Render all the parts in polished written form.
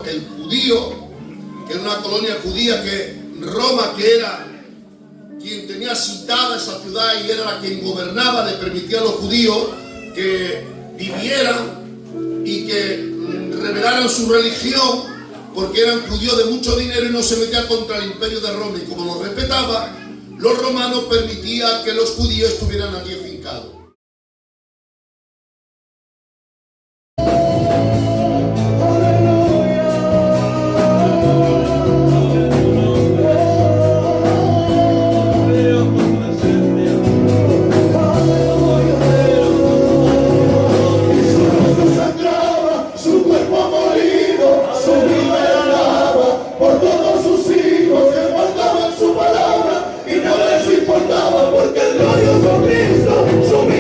el judío, que era una colonia judía, que Roma, que era quien tenía citada esa ciudad y era la quien gobernaba, le permitía a los judíos que vivieran y que revelaran su religión, porque eran judíos de mucho dinero y no se metían contra el imperio de Roma. Y como lo respetaba, los romanos permitían que los judíos estuvieran allí fincados. Porque el glorioso Cristo subió.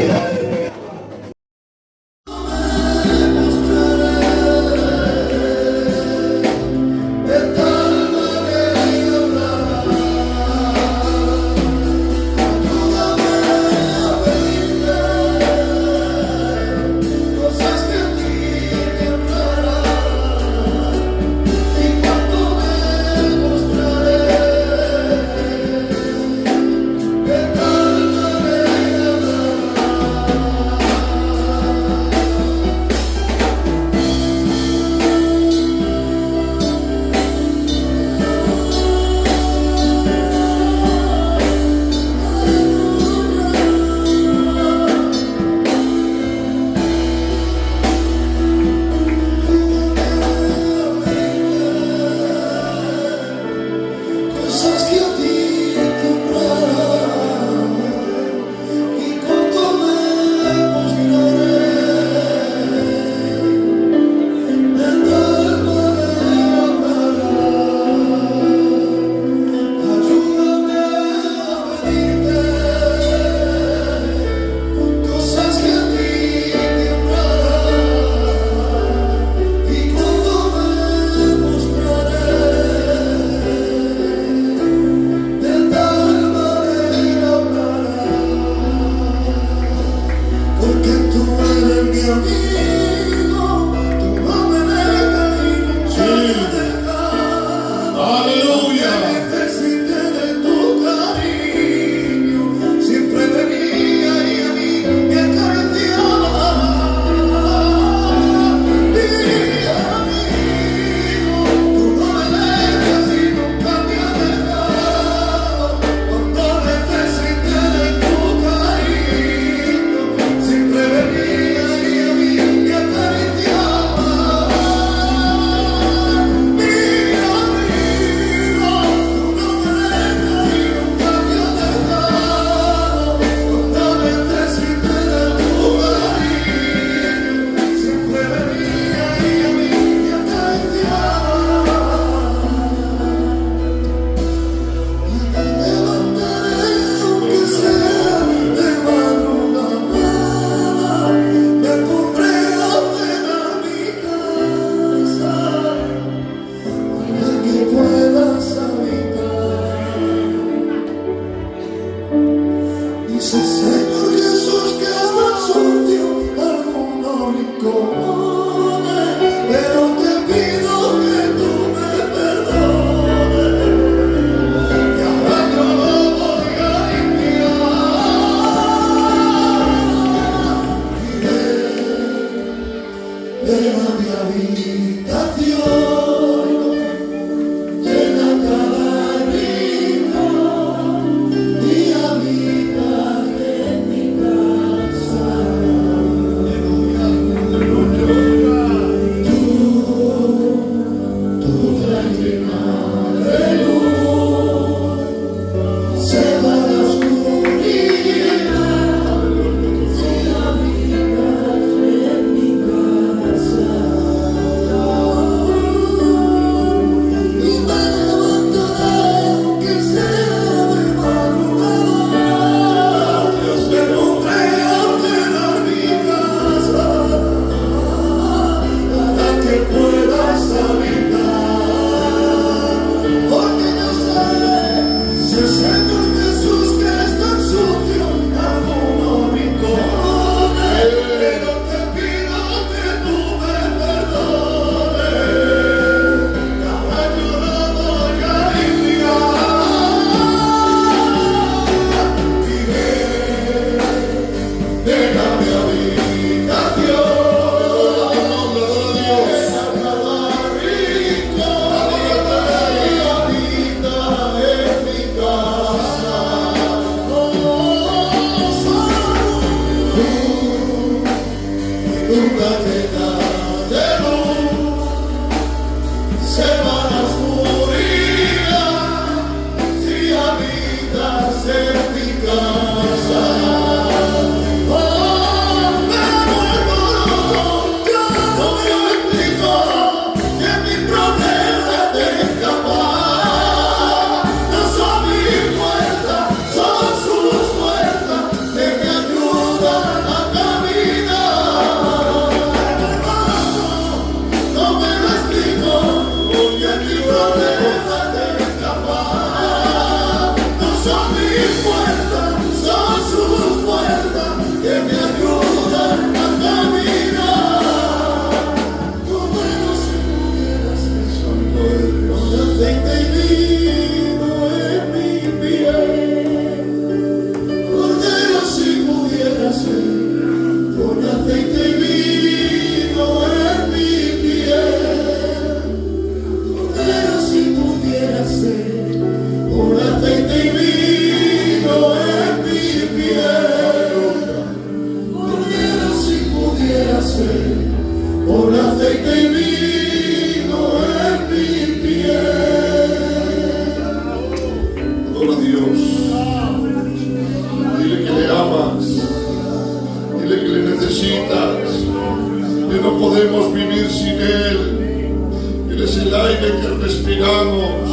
aire que respiramos,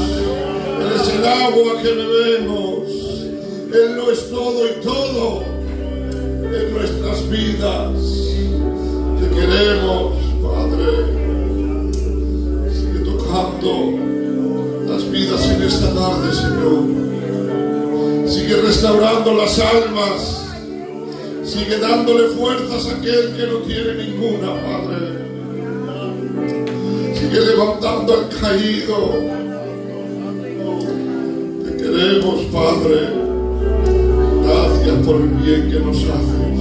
Él es el agua que bebemos, Él lo es todo y todo en nuestras vidas. Te queremos, Padre. Sigue tocando las vidas en esta tarde, Señor. Sigue restaurando las almas. Sigue dándole fuerzas a aquel que no tiene ninguna, Padre. Sigue levantando al caído. Te queremos, Padre. Gracias por el bien que nos haces.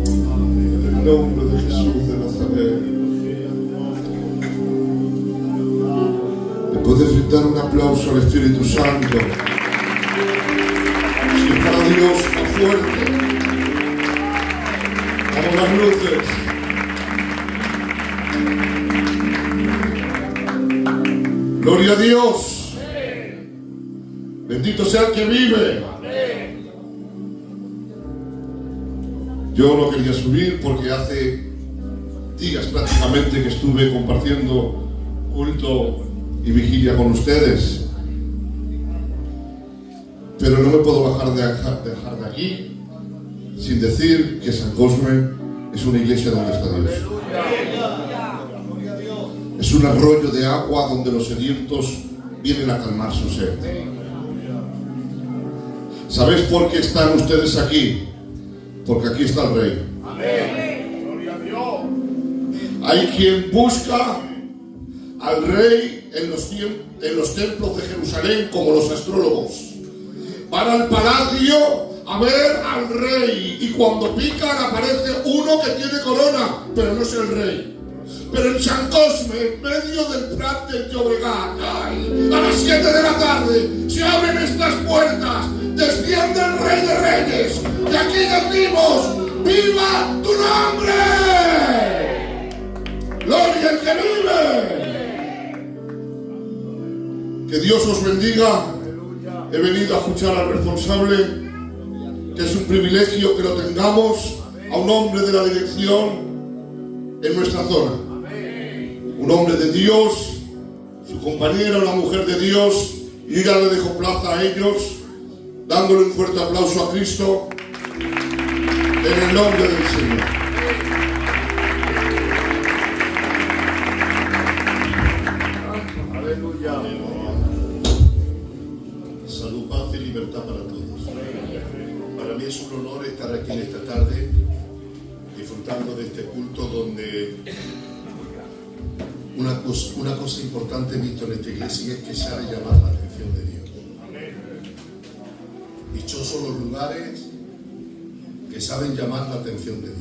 En el nombre de Jesús de Nazaret. ¿Le puedes dar un aplauso al Espíritu Santo? Si es para Dios, más fuerte. Vamos las luces. Gloria a Dios. Bendito sea el que vive. Yo no quería subir porque hace días prácticamente que estuve compartiendo culto y vigilia con ustedes. Pero no me puedo dejar de aquí sin decir que San Cosme es una iglesia donde está Dios. Es un arroyo de agua donde los sedientos vienen a calmar su sed. ¿Sabéis por qué están ustedes aquí? Porque aquí está el Rey. Hay quien busca al Rey en los templos de Jerusalén como los astrólogos. Van al palacio a ver al Rey y cuando pican aparece uno que tiene corona, pero no es el Rey. Pero en San Cosme, en medio del Prat del Llobregat, a las 7 de la tarde, se abren estas puertas, desciende el Rey de Reyes, y aquí decimos, ¡viva tu nombre! ¡Gloria al que vive! Que Dios os bendiga. He venido a escuchar al responsable, que es un privilegio que lo tengamos, a un hombre de la dirección en nuestra zona. Un hombre de Dios, su compañera, una mujer de Dios, y yo ya le dejo plaza a ellos, dándole un fuerte aplauso a Cristo, en el nombre del Señor. Aleluya. Salud, paz y libertad para todos. Para mí es un honor estar aquí en esta tarde, disfrutando de este culto donde una cosa importante he visto en esta iglesia es que sabe llamar la atención de Dios. Dichosos los lugares que saben llamar la atención de Dios.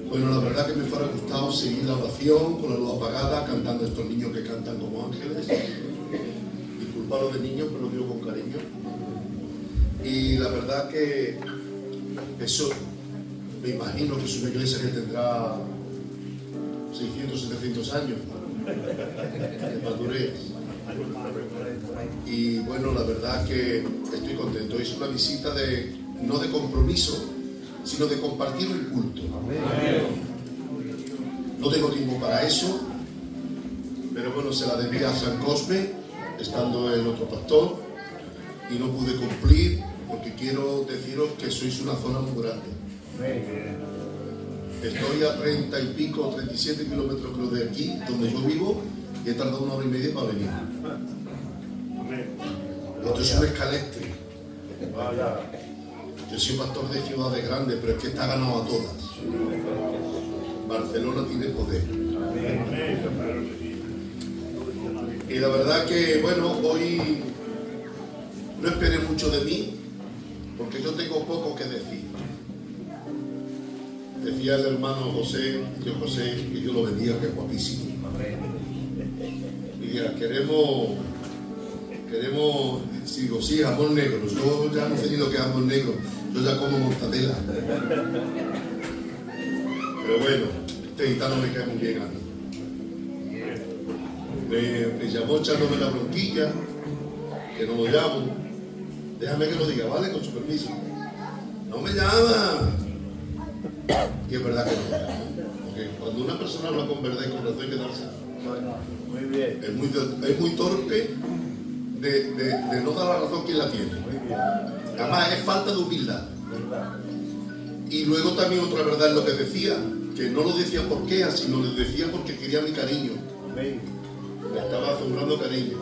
Bueno, la verdad que me fuera gustado seguir la oración con la luz apagada, cantando estos niños que cantan como ángeles. Disculparos de niños, pero lo digo con cariño. Y la verdad que eso, me imagino que es una iglesia que tendrá 600, 700 años de madurez. Y bueno, la verdad que estoy contento. Es una visita no de compromiso, sino de compartir el culto. No tengo tiempo para eso, pero bueno, se la debía a San Cosme, estando el otro pastor, y no pude cumplir porque quiero deciros que sois una zona muy grande. Estoy a 30 y pico, 37 kilómetros creo de aquí, donde yo vivo, y he tardado 1 hora y media para venir. Esto es un escalestre. Yo soy pastor de ciudades grandes, pero es que está ganado a todas. Barcelona tiene poder. Y la verdad que, bueno, hoy no esperé mucho de mí, porque yo tengo poco que decir. Decía el hermano José, tío José, que yo lo bendiga, que es guapísimo. Y dirá, queremos, digo, sí, jamón negro. Yo ya no sé ni lo que es jamón negro, yo ya como mortadela. Pero bueno, este gitano me cae muy bien a mí. Me llamó echándome la bronquilla, que no lo llamo. Déjame que lo diga, ¿vale? Con su permiso. No me llama. Y es verdad que no me llama. Porque cuando una persona habla con verdad y con razón hay que darse. Muy bien. Es muy torpe de no dar la razón quien la tiene. Además es falta de humildad. Y luego también otra verdad es lo que decía, que no lo decía por qué, sino lo decía porque quería mi cariño. Me estaba asegurando cariño.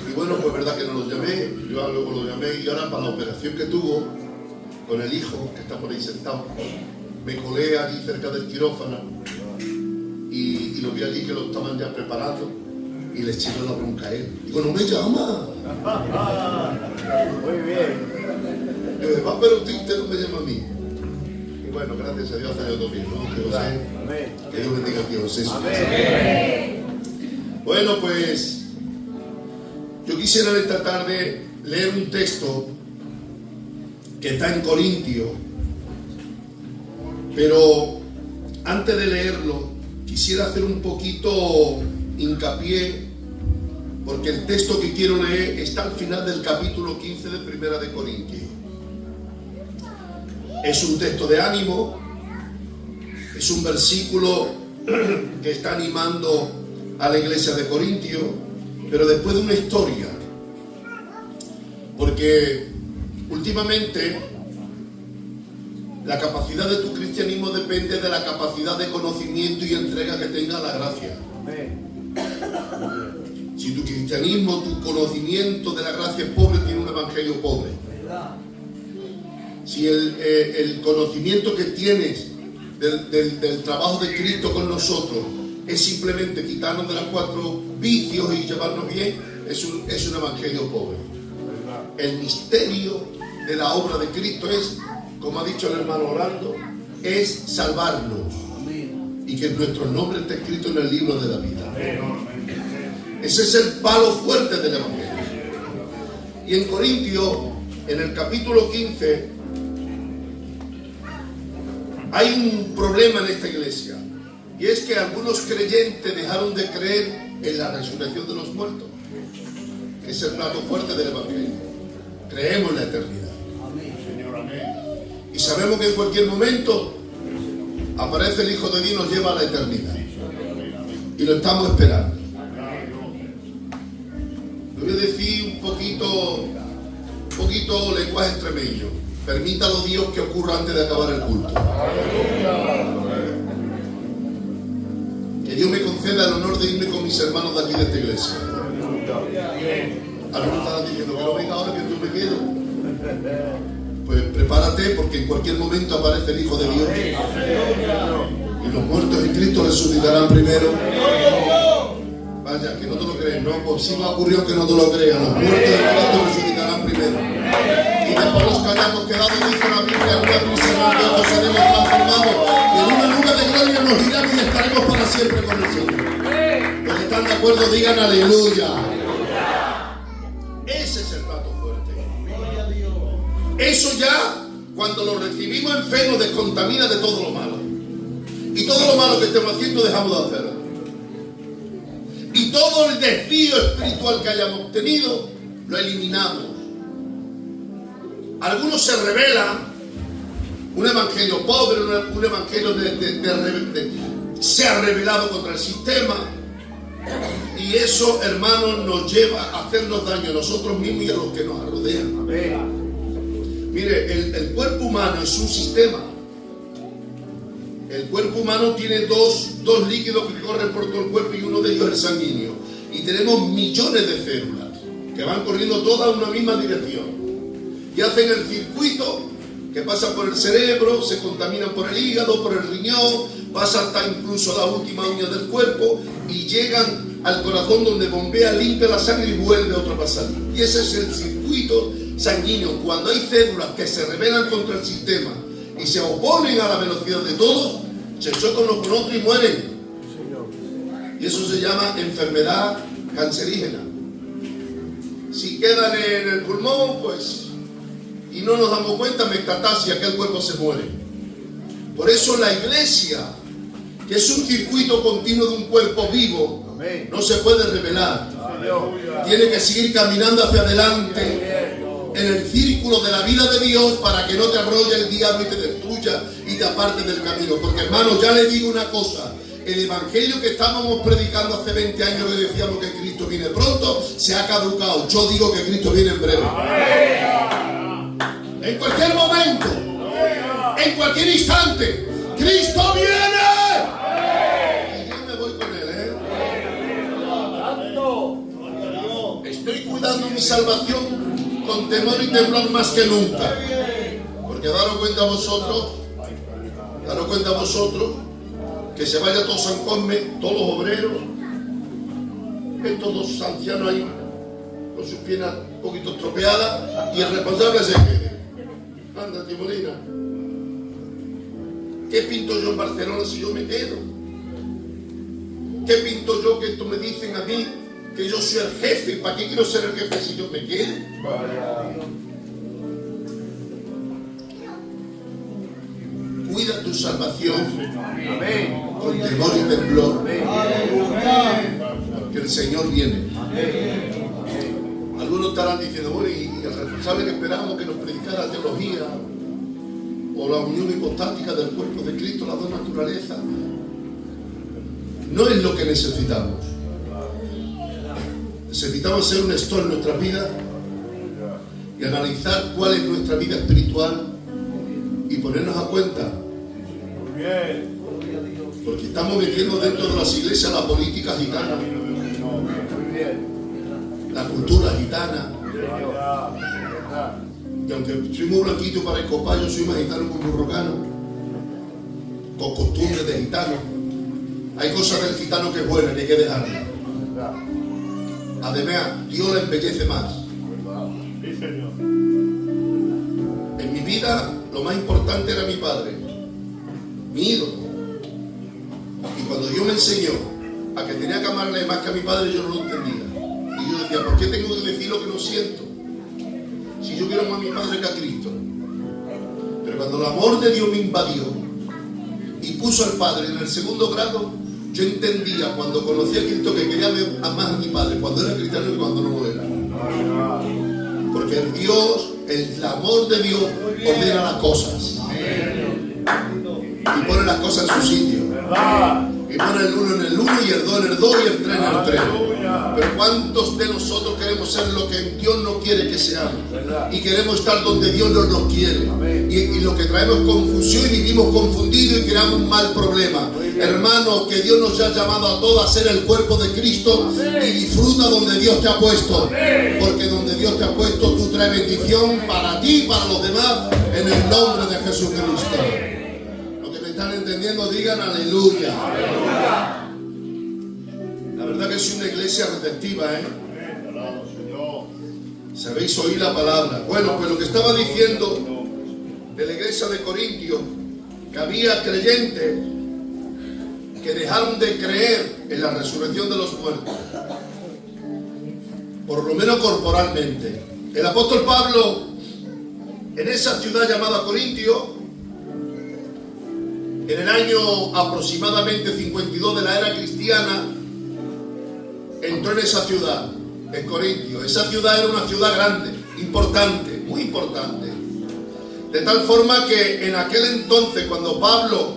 Y bueno, pues verdad que no lo llamé, yo luego lo llamé, y ahora para la operación que tuvo con el hijo, que está por ahí sentado, me colé allí cerca del quirófano y lo vi allí que lo estaban ya preparando y le eché la bronca a él. Digo, no me llama. Muy bien. Yo dije, va, pero usted no me llama a mí. Y bueno, gracias a Dios ha salido todo bien, ¿no? Que José, que Dios bendiga a ti, José. Amén. Bueno, pues yo quisiera en esta tarde leer un texto que está en Corintios, pero antes de leerlo quisiera hacer un poquito hincapié, porque el texto que quiero leer está al final del capítulo 15 de Primera de Corintios. Es un texto de ánimo, es un versículo que está animando a la iglesia de Corintios, pero después de una historia, porque últimamente la capacidad de tu cristianismo depende de la capacidad de conocimiento y entrega que tenga la gracia. Si tu cristianismo, tu conocimiento de la gracia es pobre, tiene un evangelio pobre. Si el conocimiento que tienes del trabajo de Cristo con nosotros es simplemente quitarnos de los 4 vicios y llevarnos bien, es un evangelio pobre. El misterio de la obra de Cristo es, como ha dicho el hermano Orlando, es salvarnos y que nuestro nombre esté escrito en el libro de la vida. Ese es el palo fuerte del evangelio. Y en Corintios, en el capítulo 15, hay un problema en esta iglesia, y es que algunos creyentes dejaron de creer en la resurrección de los muertos, que es el plato fuerte del evangelio. Creemos en la eternidad. Y sabemos que en cualquier momento aparece el Hijo de Dios y nos lleva a la eternidad. Y lo estamos esperando. Le voy a decir un poquito lenguaje extremeño. Permítalo Dios que ocurra antes de acabar el culto. Que Dios me conceda el honor de irme con mis hermanos de aquí de esta iglesia. Algunos estarán diciendo que no venga ahora que yo me quedo. Pues prepárate, porque en cualquier momento aparece el Hijo de Dios. Y los muertos en Cristo resucitarán primero. Vaya, que no te lo crees, no, pues sí me ha ocurrido que no te lo creas. Los muertos en Cristo resucitarán primero. Y después los que hayamos quedado, dice la Biblia, en una prisión de ojos seremos transformados. Y en una nube de gloria nos iremos y estaremos para siempre con el Señor. Los que están de acuerdo digan aleluya. Ese es el plato fuerte. Eso ya, cuando lo recibimos en fe, nos descontamina de todo lo malo. Y todo lo malo que estemos haciendo dejamos de hacerlo. Y todo el desvío espiritual que hayamos tenido, lo eliminamos. Algunos se rebelan, un evangelio pobre, un evangelio se ha rebelado contra el sistema, y eso, hermanos, nos lleva a hacernos daño a nosotros mismos y a los que nos rodean. Amén. Mire, el cuerpo humano es un sistema. El cuerpo humano tiene dos líquidos que corren por todo el cuerpo, y uno de ellos es el sanguíneo. Y tenemos millones de células que van corriendo todas en una misma dirección. Y hacen el circuito que pasa por el cerebro, se contaminan por el hígado, por el riñón, pasa hasta incluso a la última uña del cuerpo y llegan al corazón, donde bombea, limpia la sangre y vuelve otra vez a salir. Y ese es el circuito sanguíneo. Cuando hay células que se rebelan contra el sistema y se oponen a la velocidad de todos, se chocan unos con otros y mueren. Y eso se llama enfermedad cancerígena. Si quedan en el pulmón, pues, y no nos damos cuenta, metatasia, que el cuerpo se muere. Por eso la iglesia, que es un circuito continuo de un cuerpo vivo, no se puede rebelar. Tiene que seguir caminando hacia adelante en el círculo de la vida de Dios, para que no te arrolle el diablo y te destruya y te aparte del camino. Porque, hermanos, ya le digo una cosa: el evangelio que estábamos predicando hace 20 años, que decíamos que Cristo viene pronto, se ha caducado. Yo digo que Cristo viene en breve. En cualquier momento, en cualquier instante, Cristo viene. Y yo me voy con él, Estoy cuidando mi salvación con temor y temblor más que nunca. Porque daros cuenta vosotros, que se vaya todo San Cosme, todos los obreros, estos dos ancianos ahí con sus piernas un poquito estropeadas, y el responsable se quede. Anda, tío Molina, ¿qué pinto yo en Barcelona si yo me quedo? ¿Qué pinto yo que esto me dicen a mí que yo soy el jefe? ¿Para qué quiero ser el jefe si yo me quedo? Cuida tu salvación con temor y temblor, porque el Señor viene. Algunos estarán diciendo, bueno, y el responsable que esperamos que nos predicara teología o la unión hipostática del cuerpo de Cristo, las dos naturalezas, no es lo que necesitamos. Necesitamos hacer un stop en nuestras vidas y analizar cuál es nuestra vida espiritual y ponernos a cuenta. Porque estamos metiendo dentro de las iglesias la política gitana, la cultura gitana. Y aunque soy muy blanquito para el copá, yo soy más gitano que un burrocano, con costumbres de gitano. Hay cosas del gitano que es buena, que hay que dejarla. Además, Dios la embellece más. En mi vida, lo más importante era mi padre, mi ídolo. Y cuando Dios me enseñó a que tenía que amarle más que a mi padre, yo no lo entendía. Y yo decía, ¿por qué tengo que decir lo que no siento? Si yo quiero más a mi padre que a Cristo. Pero cuando el amor de Dios me invadió y puso al Padre en el segundo grado, yo entendía cuando conocí a Cristo que quería más a mi padre cuando era cristiano que cuando no lo era. Porque el amor de Dios ordena las cosas y pone las cosas en su sitio. Y pone el 1 en el 1 y el 2 en el 2 y el 3 en el 3. Pero ¿cuántos de nosotros queremos ser lo que Dios no quiere que seamos? Y queremos estar donde Dios no nos quiere. Y lo que traemos es confusión y vivimos confundidos y creamos un mal problema. Hermano, que Dios nos ha llamado a todos a ser el cuerpo de Cristo y disfruta donde Dios te ha puesto. Porque donde Dios te ha puesto, tú traes bendición para ti y para los demás en el nombre de Jesucristo. ¿Están entendiendo? Digan aleluya. La verdad que es una iglesia receptiva, Sabéis oír la palabra. Bueno, pues lo que estaba diciendo de la iglesia de Corintios, que había creyentes que dejaron de creer en la resurrección de los muertos, por lo menos corporalmente. El apóstol Pablo, en esa ciudad llamada Corintio, en el año aproximadamente 52 de la era cristiana, entró en esa ciudad, en Corintio. Esa ciudad era una ciudad grande, importante, muy importante. De tal forma que en aquel entonces, cuando Pablo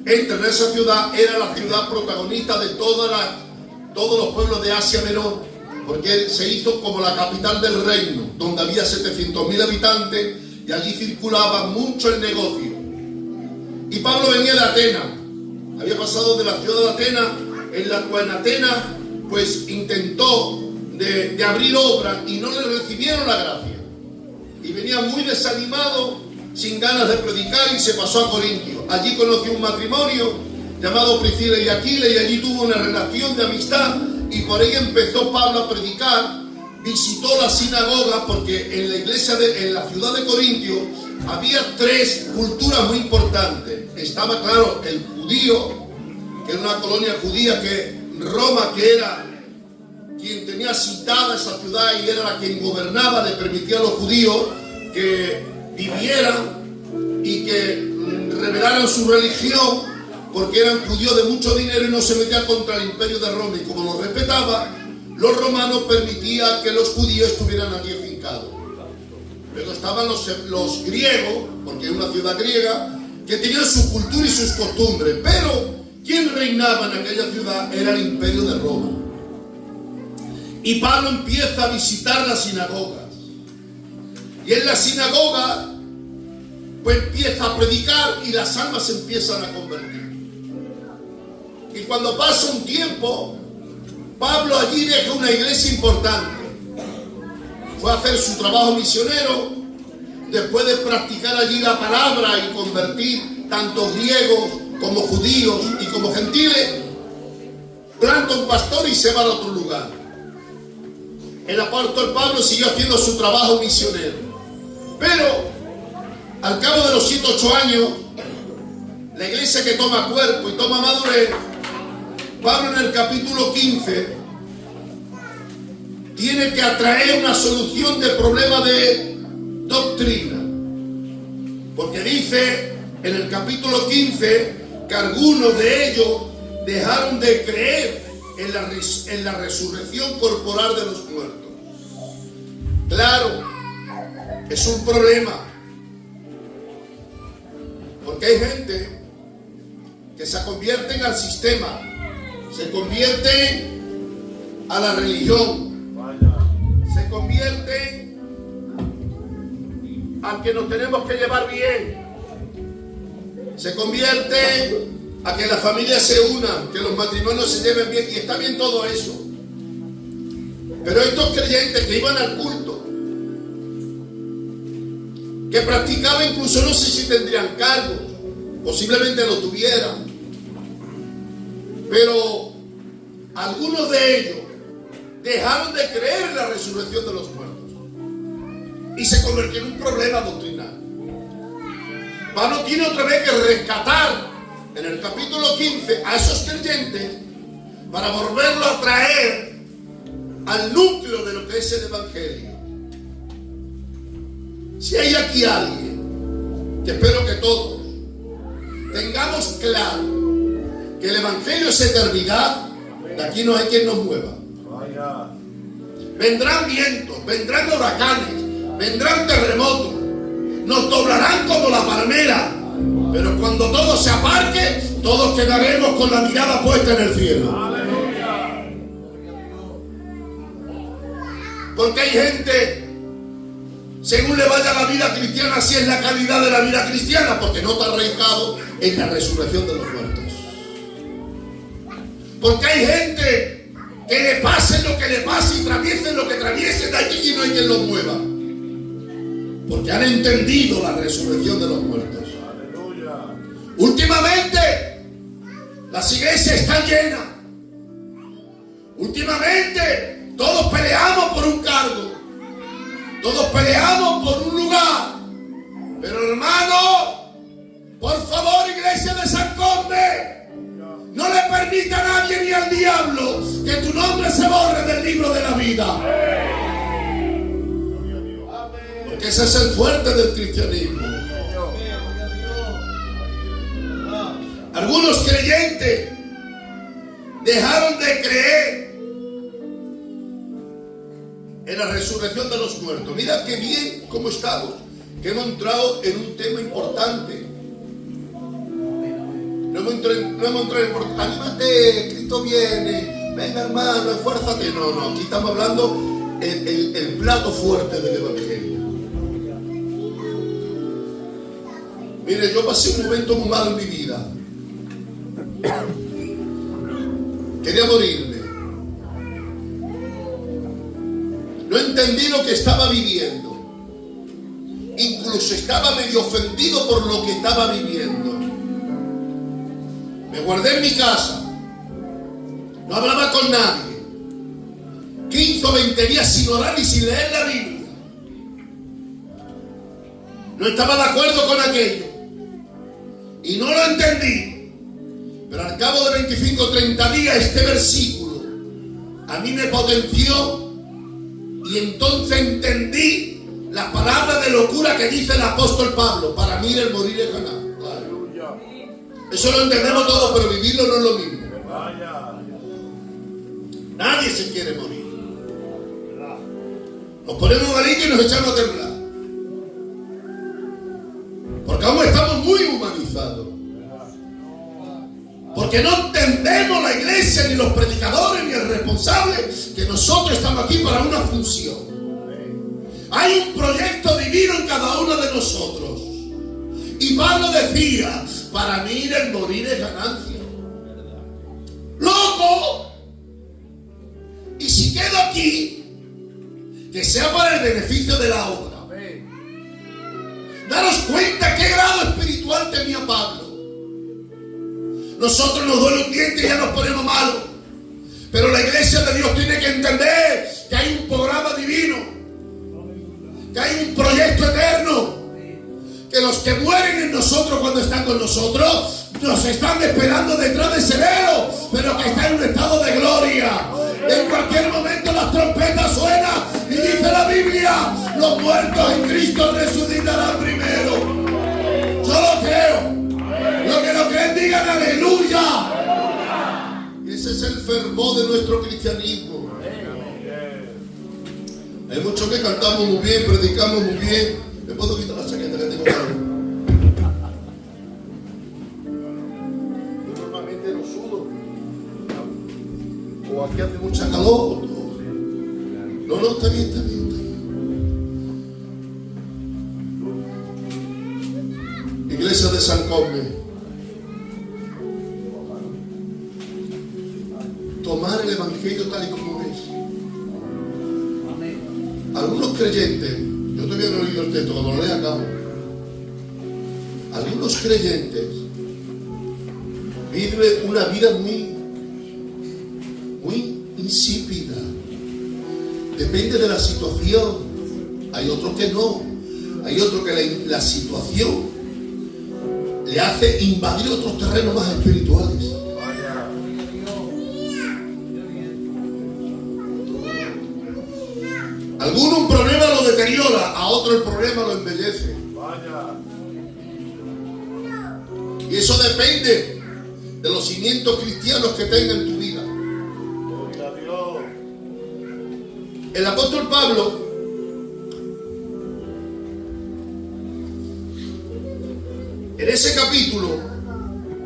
entra en esa ciudad, era la ciudad protagonista de todos los pueblos de Asia Menor, porque se hizo como la capital del reino, donde había 700.000 habitantes y allí circulaba mucho el negocio. Y Pablo venía de Atenas, había pasado de la ciudad de Atenas, en la cual en Atenas pues intentó de abrir obra y no le recibieron la gracia. Y venía muy desanimado, sin ganas de predicar, y se pasó a Corintio. Allí conoció un matrimonio llamado Priscila y Aquila, y allí tuvo una relación de amistad, y por ahí empezó Pablo a predicar. Visitó la sinagoga, porque en la iglesia en la ciudad de Corintio había tres culturas muy importantes. Estaba claro el judío, que era una colonia judía, que Roma, que era quien tenía citada esa ciudad y era la quien gobernaba, le permitía a los judíos que vivieran y que revelaran su religión, porque eran judíos de mucho dinero y no se metían contra el imperio de Roma. Y como lo respetaba, los romanos permitían que los judíos estuvieran allí afincados. Luego estaban los griegos, porque es una ciudad griega, que tenían su cultura y sus costumbres, pero ¿Quién reinaba en aquella ciudad? Era el Imperio de Roma. Y Pablo empieza a visitar las sinagogas. Y en la sinagoga, pues empieza a predicar y las almas se empiezan a convertir. Y cuando pasa un tiempo, Pablo allí deja una iglesia importante. Fue a hacer su trabajo misionero, después de practicar allí la palabra y convertir tanto griegos como judíos y como gentiles, planta un pastor y se va a otro lugar. El apóstol Pablo siguió haciendo su trabajo misionero. Pero al cabo de los 7 u 8 años, la iglesia que toma cuerpo y toma madurez, Pablo en el capítulo 15 tiene que atraer una solución de problema de doctrina. Porque dice en el capítulo 15 que algunos de ellos dejaron de creer en la resurrección corporal de los muertos. Claro, es un problema. Porque hay gente que se convierten al sistema, se convierten a la religión, se convierten al que nos tenemos que llevar bien, se convierten a que las familias se unan, que los matrimonios se lleven bien, y está bien todo eso. Pero estos creyentes que iban al culto, que practicaban, incluso no sé si tendrían cargos, posiblemente lo tuvieran, pero algunos de ellos dejaron de creer en la resurrección de los muertos y se convirtió en un problema doctrinal. Pablo tiene otra vez que rescatar en el capítulo 15 a esos creyentes para volverlo a traer al núcleo de lo que es el evangelio. Si hay aquí alguien, que espero que todos tengamos claro que el evangelio es eternidad, de aquí no hay quien nos mueva. Vendrán vientos, vendrán huracanes, vendrán terremotos, nos doblarán como la palmera, pero cuando todo se aparque, todos quedaremos con la mirada puesta en el cielo. Porque hay gente, según le vaya la vida cristiana, así es la calidad de la vida cristiana, porque no está arraigado en la resurrección de los muertos. Porque hay gente que le pase lo que le pase y traviesen lo que traviesen, de aquí y no hay quien los mueva. Porque han entendido la resurrección de los muertos. Últimamente, las iglesias están llenas. Últimamente, todos peleamos por un cargo. Todos peleamos por un lugar. Pero hermano, por favor, iglesia de San Conde, no le permita a nadie ni al diablo que tu nombre se borre del libro de la vida. Porque ese es el fuerte del cristianismo. Algunos creyentes dejaron de creer en la resurrección de los muertos. Mira qué bien cómo estamos, que hemos entrado en un tema importante. No hemos entrado en anímate, Cristo viene, venga hermano, esfuérzate. No, aquí estamos hablando el plato fuerte del evangelio. Mire, yo pasé un momento muy malo en mi vida. Quería morirme. No entendí lo que estaba viviendo. Incluso estaba medio ofendido por lo que estaba viviendo. Me guardé en mi casa. No hablaba con nadie. 15 o 20 días sin orar y sin leer la Biblia. No estaba de acuerdo con aquello. Y no lo entendí. Pero al cabo de 25 o 30 días este versículo a mí me potenció. Y entonces entendí la palabra de locura que dice el apóstol Pablo. Para mí el morir es ganar. Eso lo entendemos todos, pero vivirlo no es lo mismo. Nadie se quiere morir. Nos ponemos malitos y nos echamos a temblar. Porque aún estamos muy humanizados. Porque porque no entendemos la iglesia, ni los predicadores, ni el responsable, que nosotros estamos aquí para una función. Hay un proyecto divino en cada uno de nosotros. Y Pablo decía, para mí el morir es ganancia. ¡Loco! Y si quedo aquí, que sea para el beneficio de la obra. Daros cuenta qué grado espiritual tenía Pablo. Nosotros nos duele un diente y ya nos ponemos malos. Pero la iglesia de Dios tiene que entender que hay un programa divino, que hay un proyecto eterno, que los que mueren en nosotros cuando están con nosotros nos están esperando detrás de ese velo, pero que está en un estado de gloria. En cualquier momento las trompetas suenan y dice la Biblia, los muertos en Cristo resucitarán primero. Yo lo creo. Los que lo creen digan aleluya. Ese es el fervor de nuestro cristianismo. Hay muchos que cantamos muy bien, predicamos muy bien. ¿Me puedo quitar la chaqueta que tengo ahora? Yo normalmente no sudo. O aquí hace mucha calor. No, está bien, está bien, está bien. Iglesia de San Cosme. Tomar el evangelio tal y como es. Algunos creyentes, yo todavía no he leído el texto, cuando lo lea acabo. Algunos creyentes viven una vida muy insípida. Depende de la situación. Hay otros que no. Hay otros que la situación le hace invadir otros terrenos más espirituales. Alguno un problema lo deteriora, a otro el problema lo embellece. Y eso depende de los cimientos cristianos que tenga en tu vida. El apóstol Pablo en ese capítulo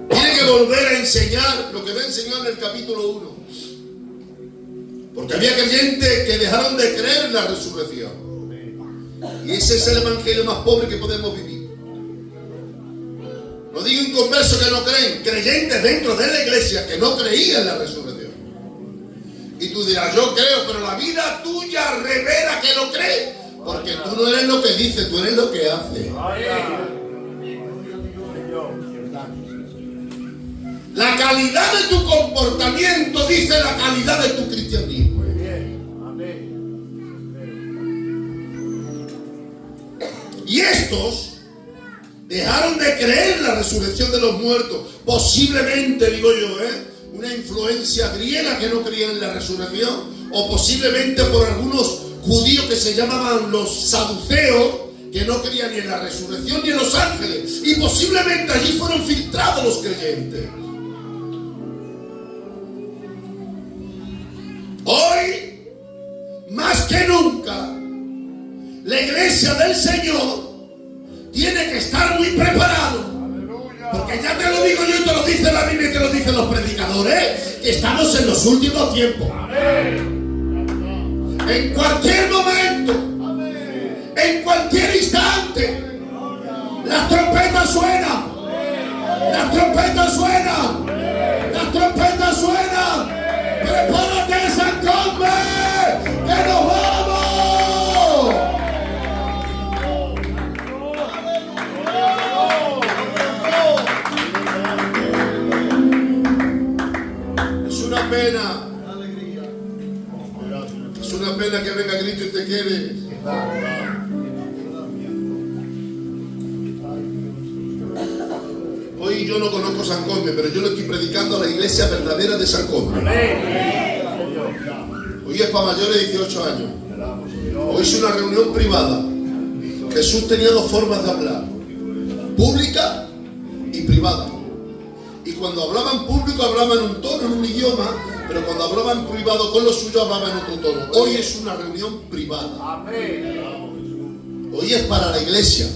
tiene que volver a enseñar lo que va a enseñar en el capítulo 1. Porque había creyentes que dejaron de creer en la resurrección. Y ese es el evangelio más pobre que podemos vivir. No digo inconversos que no creen, creyentes dentro de la iglesia que no creían en la resurrección. Y tú dirás, yo creo, pero la vida tuya revela que no crees. Porque tú no eres lo que dices, tú eres lo que haces. La calidad de tu comportamiento dice la calidad de tu cristianismo. Y estos dejaron de creer en la resurrección de los muertos. Posiblemente, digo yo, una influencia griega que no creían en la resurrección. O posiblemente por algunos judíos que se llamaban los saduceos, que no creían ni en la resurrección ni en los ángeles. Y posiblemente allí fueron filtrados los creyentes. Hoy, más que nunca, la iglesia del Señor tiene que estar muy preparado. Porque ya te lo digo yo y te lo dice la Biblia y te lo dicen los predicadores, que estamos en los últimos tiempos. En cualquier momento, en cualquier instante, las trompetas suenan. Las trompetas suenan. Las trompetas suenan. ¡Prepárate, San Cosme! ¡Que nos vamos! Es una pena. Es una pena que venga Cristo y te quede. Hoy yo no conozco San Cosme, pero yo le estoy predicando a la iglesia verdadera de San Cosme. Hoy es para mayores de 18 años. Hoy es una reunión privada. Jesús tenía dos formas de hablar: pública y privada. Y cuando hablaban público hablaban en un tono, en un idioma, pero cuando hablaban privado con lo suyo hablaban en otro tono. Hoy es una reunión privada. Hoy es para la iglesia.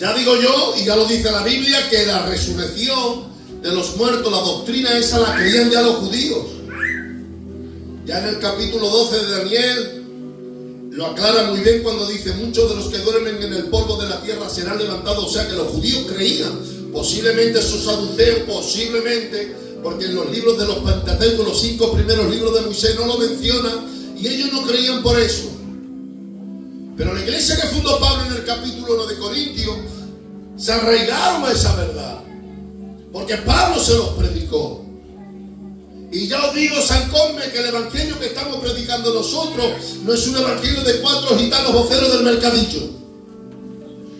Ya digo yo, y ya lo dice la Biblia, que la resurrección de los muertos, la doctrina esa la creían ya los judíos. Ya en el capítulo 12 de Daniel lo aclara muy bien cuando dice: muchos de los que duermen en el polvo de la tierra serán levantados. O sea que los judíos creían, posiblemente esos saduceos, posiblemente, porque en los libros de los Pentateuco, los 5 primeros libros de Moisés, no lo mencionan, y ellos no creían por eso. Pero la iglesia que fundó Pablo en el capítulo 1 de Corintios se arraigaron a esa verdad, porque Pablo se los predicó. Y ya os digo, San Cosme, que el evangelio que estamos predicando nosotros no es un evangelio de 4 gitanos voceros del mercadillo.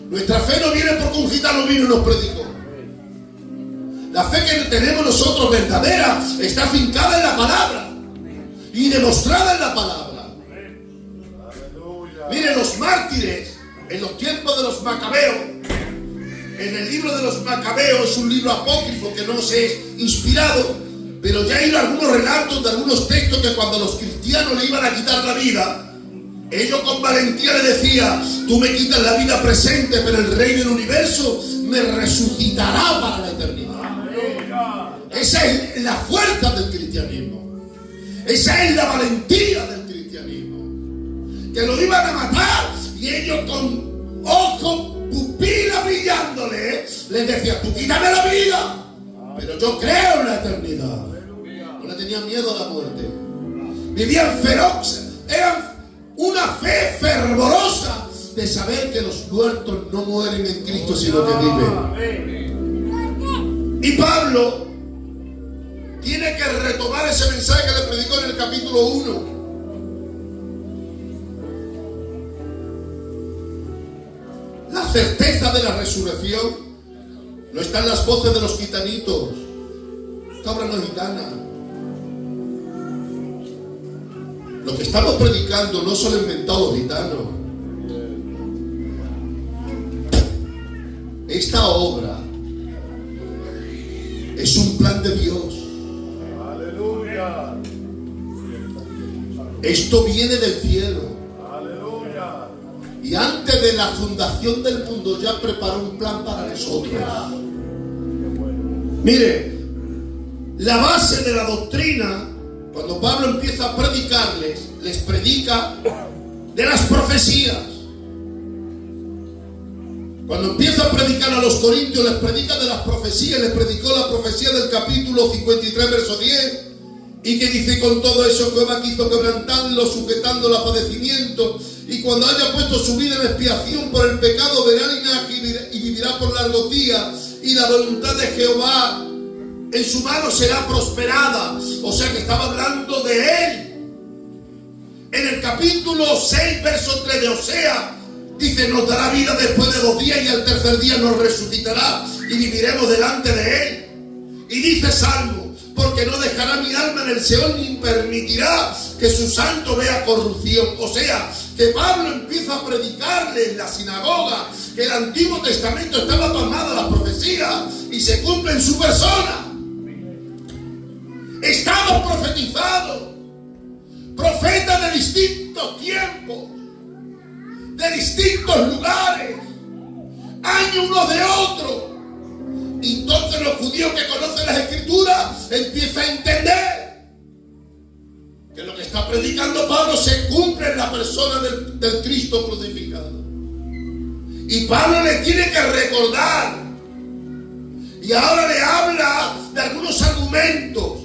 Nuestra fe no viene porque un gitano vino y nos predicó. La fe que tenemos nosotros verdadera está afincada en la palabra y demostrada en la palabra. Miren, los mártires en los tiempos de los macabeos, en el libro de los macabeos, es un libro apócrifo que no se es inspirado, pero ya hay algunos relatos de algunos textos que cuando los cristianos le iban a quitar la vida, ellos con valentía le decían: tú me quitas la vida presente, pero el Rey del universo me resucitará para la eternidad. Esa es la fuerza del cristianismo. Esa es la valentía del cristianismo. Que lo iban a matar y ellos con ojos, pupilas brillándole, les decían: tú quítame la vida, pero yo creo en la eternidad. No le tenían miedo a la muerte. Vivían feroces, eran una fe fervorosa de saber que los muertos no mueren en Cristo, sino que viven. Y Pablo tiene que retomar ese mensaje que le predicó en el capítulo 1. La certeza de la resurrección no está en las voces de los gitanitos. Esta obra no es gitana. Lo que estamos predicando no son inventados los gitanos. Esta obra es un plan de Dios. Aleluya. Esto viene del cielo. Aleluya. Y antes de la fundación del mundo ya preparó un plan para nosotros. Mire, la base de la doctrina, cuando Pablo empieza a predicarles, les predica de las profecías. Cuando empieza a predicar a los corintios, les predica de las profecías. Les predicó la profecía del capítulo 53, verso 10. Y que dice: con todo eso Jehová quiso quebrantarlo, sujetándolo a padecimiento. Y cuando haya puesto su vida en expiación por el pecado, verá linaje y vivirá por largos días. Y la voluntad de Jehová en su mano será prosperada. O sea que estaba hablando de él. En el capítulo 6, verso 3 de Osea, dice: nos dará vida después de 2 días y al tercer día nos resucitará y viviremos delante de él. Y dice Salmo: porque no dejará mi alma en el Seol ni permitirá que su santo vea corrupción. O sea, que Pablo empieza a predicarle en la sinagoga que el Antiguo Testamento estaba plasmado en las profecías y se cumple en su persona. Estamos profetizados, profetas de distintos tiempos, de distintos lugares, años unos de otros. Y entonces los judíos que conocen las Escrituras empiezan a entender que lo que está predicando Pablo se cumple en la persona del Cristo crucificado. Y Pablo le tiene que recordar, y ahora le habla de algunos argumentos.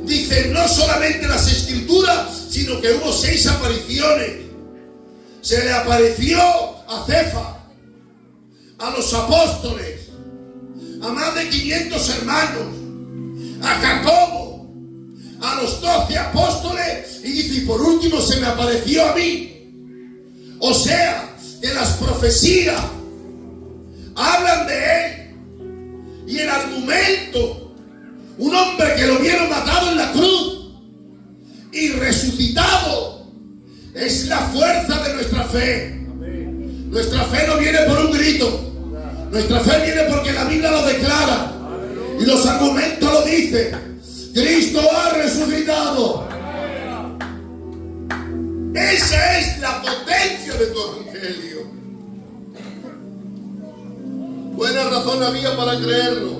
Dice: no solamente las Escrituras, sino que hubo 6 apariciones. Se le apareció a Cefas, a los apóstoles, a más de 500 hermanos, a Jacobo, a los 12 apóstoles, y dice: y por último se me apareció a mí. O sea, que las profecías hablan de él. Y el argumento, un hombre que lo vieron matado en la cruz y resucitado, es la fuerza de nuestra fe. Nuestra fe no viene por un grito. Nuestra fe viene porque la Biblia lo declara. Y los argumentos lo dicen. Cristo ha resucitado. Esa es la potencia de tu evangelio. Buena razón había para creerlo.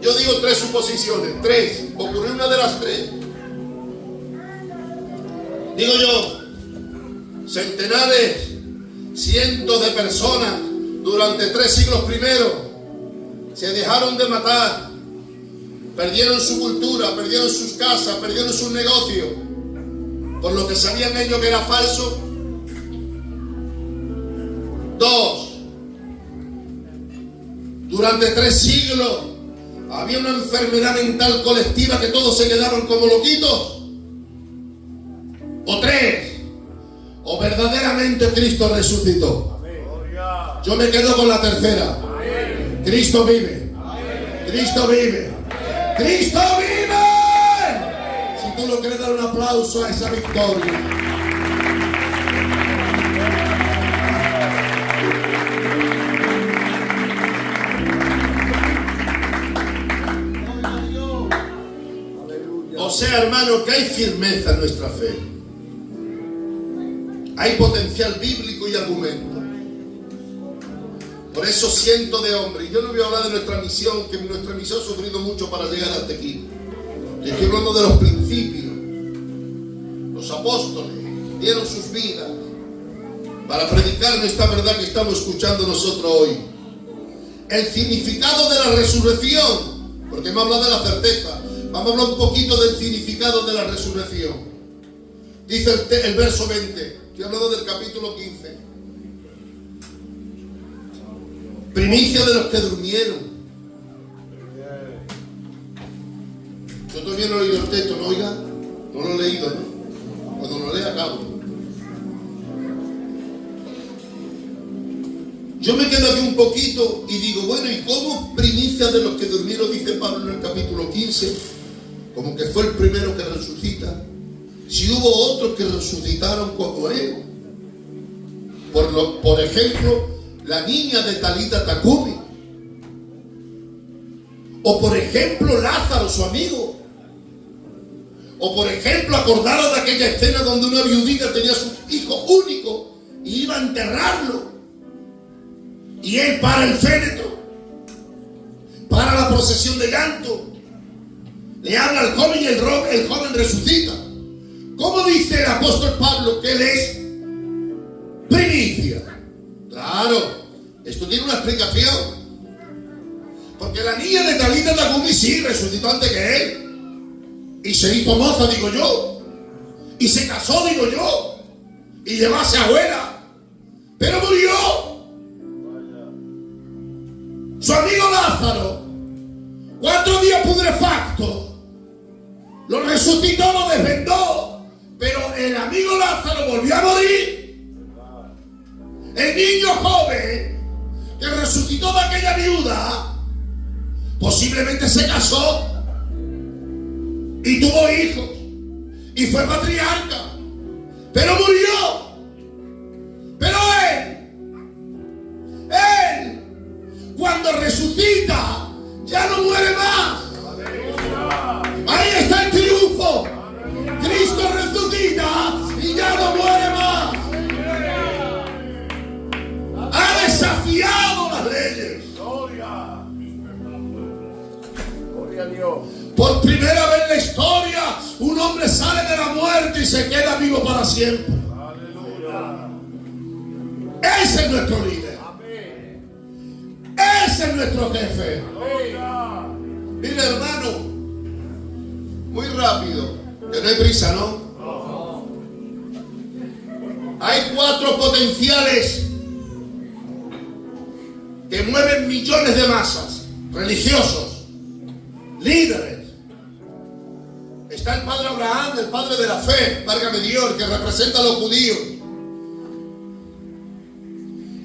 Yo digo 3 suposiciones. 3. Ocurrió una de las 3. Digo yo, centenares, cientos de personas durante 3 siglos primeros se dejaron de matar, perdieron su cultura, perdieron sus casas, perdieron sus negocios, por lo que sabían ellos que era falso. 2. Durante 3 siglos había una enfermedad mental colectiva que todos se quedaban como loquitos. O 3. O verdaderamente Cristo resucitó. Yo me quedo con la tercera. Cristo vive. Cristo vive. Cristo vive. Si tú lo crees, dar un aplauso a esa victoria. O sea, hermano, que hay firmeza en nuestra fe. Hay potencial bíblico y argumento. Por eso cientos de hombres, y yo no voy a hablar de nuestra misión, que nuestra misión ha sufrido mucho para llegar hasta aquí. Yo estoy hablando de los principios. Los apóstoles dieron sus vidas para predicar esta verdad que estamos escuchando nosotros hoy. El significado de la resurrección, porque hemos hablado de la certeza. Vamos a hablar un poquito del significado de la resurrección. Dice el verso 20. Estoy hablando del capítulo 15. Primicia de los que durmieron. Yo todavía no he leído el texto, ¿no? Oiga, no lo he leído, ¿no? Cuando lo lea acabo. Yo me quedo aquí un poquito y digo, bueno, ¿y cómo primicia de los que durmieron? Dice Pablo en el capítulo 15, como que fue el primero que resucita. Si hubo otros que resucitaron como él. Por ejemplo, la niña de Talita Takumi. O por ejemplo, Lázaro, su amigo. O por ejemplo, acordaros de aquella escena donde una viudita tenía a su hijo único y iba a enterrarlo. Y él para el féretro, para la procesión de llanto, le habla al joven y el joven resucita. ¿Cómo dice el apóstol Pablo que él es primicia? Claro, esto tiene una explicación. Porque la niña de Talita Takumi sí resucitó antes que él. Y se hizo moza, digo yo. Y se casó, digo yo. Y llevó a su abuela. Pero murió. Su amigo Lázaro, 4 días putrefacto, lo resucitó, lo desvendó, pero el amigo Lázaro volvió a morir. El niño joven que resucitó de aquella viuda posiblemente se casó y tuvo hijos y fue patriarca, pero murió. Pero él cuando resucita ya no muere más. Ahí está el triunfo. Cristo resucita y ya no muere más. Ha desafiado las leyes. Gloria a Dios. Por primera vez en la historia, un hombre sale de la muerte y se queda vivo para siempre. Ese es nuestro líder. Ese es nuestro jefe. Mira, hermano, muy rápido, que no hay prisa, ¿no? Hay 4 potenciales que mueven millones de masas, religiosos, líderes. Está el padre Abraham, el padre de la fe, válgame Dios, el que representa a los judíos.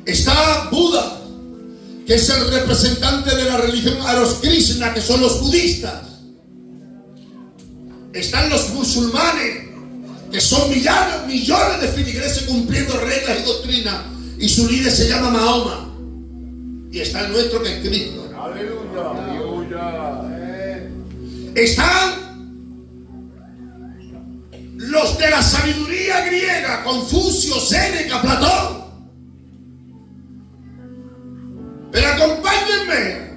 Está Buda, que es el representante de la religión Aros Krishna, que son los budistas. Están los musulmanes, que son millones de feligreses cumpliendo reglas y doctrinas, y su líder se llama Mahoma. Y está el nuestro, que es Cristo. Aleluya. Están los de la sabiduría griega, Confucio, Séneca, Platón. Pero acompáñenme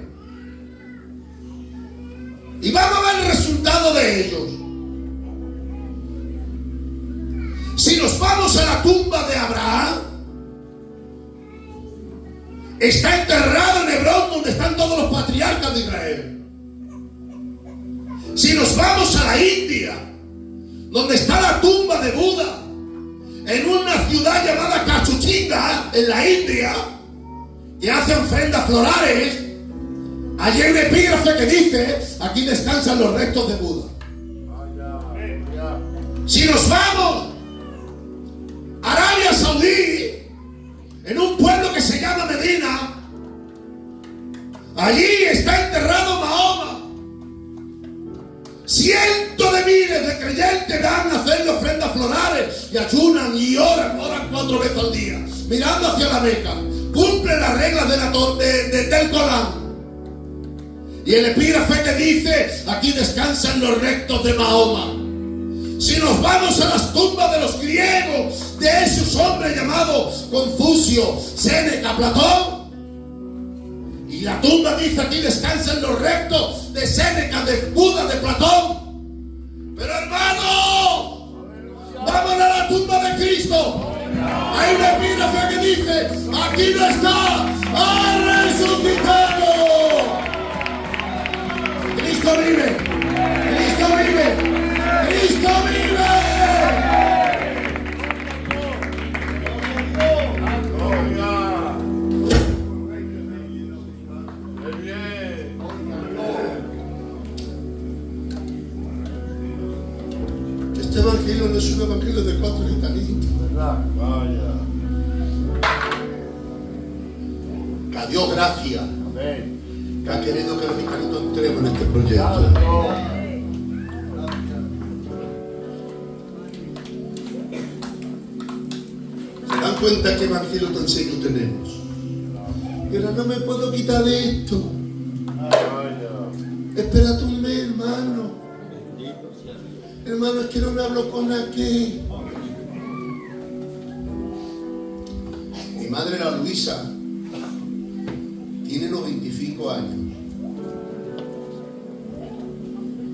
y vamos a ver el resultado de ellos. Si nos vamos a la tumba de Abraham, está enterrado en Hebrón, donde están todos los patriarcas de Israel. Si nos vamos a la India, donde está la tumba de Buda, en una ciudad llamada Cachuchinga, en la India, que hace ofrendas florales, allí hay un epígrafe que dice: aquí descansan los restos de Buda. Si nos vamos a Arabia Saudí, en un pueblo que se llama Medina, allí está enterrado Mahoma. Cientos de miles de creyentes van a hacerle ofrendas florales y ayunan y oran 4 veces al día, mirando hacia la Meca. Cumplen las reglas del Corán. Y el epígrafe que dice: aquí descansan los restos de Mahoma. Si nos vamos a las tumbas de los griegos, de esos hombres llamados Confucio, Séneca, Platón, y la tumba dice: aquí descansan los restos de Séneca, de Buda, de Platón. Pero hermano, vamos a la tumba de Cristo. Hay una epígrafe que dice: aquí no está, ha resucitado. Cristo vive, Cristo vive, Cristo vive. Este evangelio no es un evangelio de 4 gitanitos, ¿verdad? Que a Dios gracias. Amén. Que ha querido que los gitanitos entremos en este proyecto. ¿Se dan cuenta qué evangelio tan serio tenemos? Pero no me puedo quitar de esto. Espérate un mes, hermano. Hermano, es que no me hablo con aquel. Mi madre era Luisa. Tiene 95 años.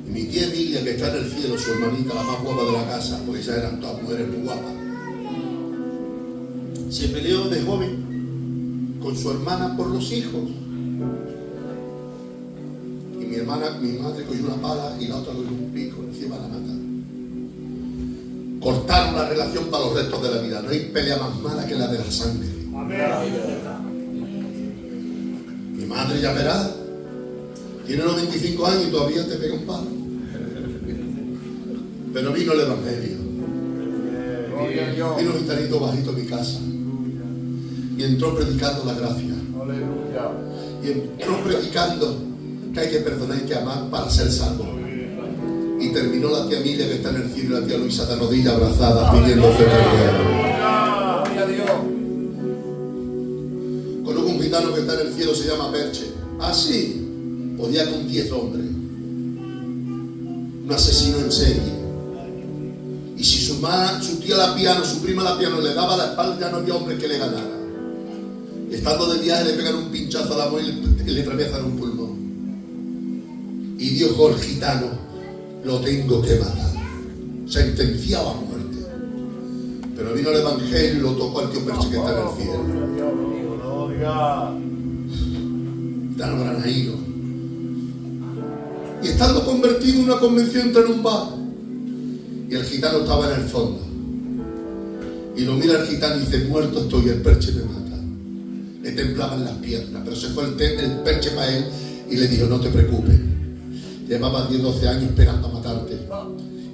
Y mi tía Emilia, que está en el cielo, su hermanita, la más guapa de la casa, porque ellas eran todas mujeres muy guapas, se peleó de joven con su hermana por los hijos. Y mi madre cogió una pala y la otra cogió un pico, encima la mataron. Cortaron la relación para los restos de la vida. No hay pelea más mala que la de la sangre. Mi madre, ya verás, tiene 95 años y todavía te pega un palo. Pero vino el evangelio. Vino un gitanito bajito a mi casa y entró predicando la gracia. Y entró predicando que hay que perdonar y que amar para ser salvo. Y terminó la tía Emilia, que está en el cielo, y la tía Luisa de rodillas abrazadas pidiendo perdón. Conozco un gitano que está en el cielo, se llama Perche. Ah, sí, podía con 10 hombres. Un asesino en serie. Y si su tía la piano, su prima la piano le daba la espalda, ya no había hombre que le ganara. Y estando de viaje le pegan un pinchazo a la mujer y le atraviesan un pulmón. Y dijo el gitano: lo tengo que matar. Sentenciado a muerte. Pero vino el evangelio y lo tocó al tío Perche, que está en el cielo. Gitano granaíno. Y estando convertido en una convención, entra en un bar. Y el gitano estaba en el fondo. Y lo mira el gitano y dice: muerto estoy, el Perche me mata. Le temblaban las piernas, pero se fue el Perche para él y le dijo: no te preocupes. Llevabas 10-12 años esperando a matarte.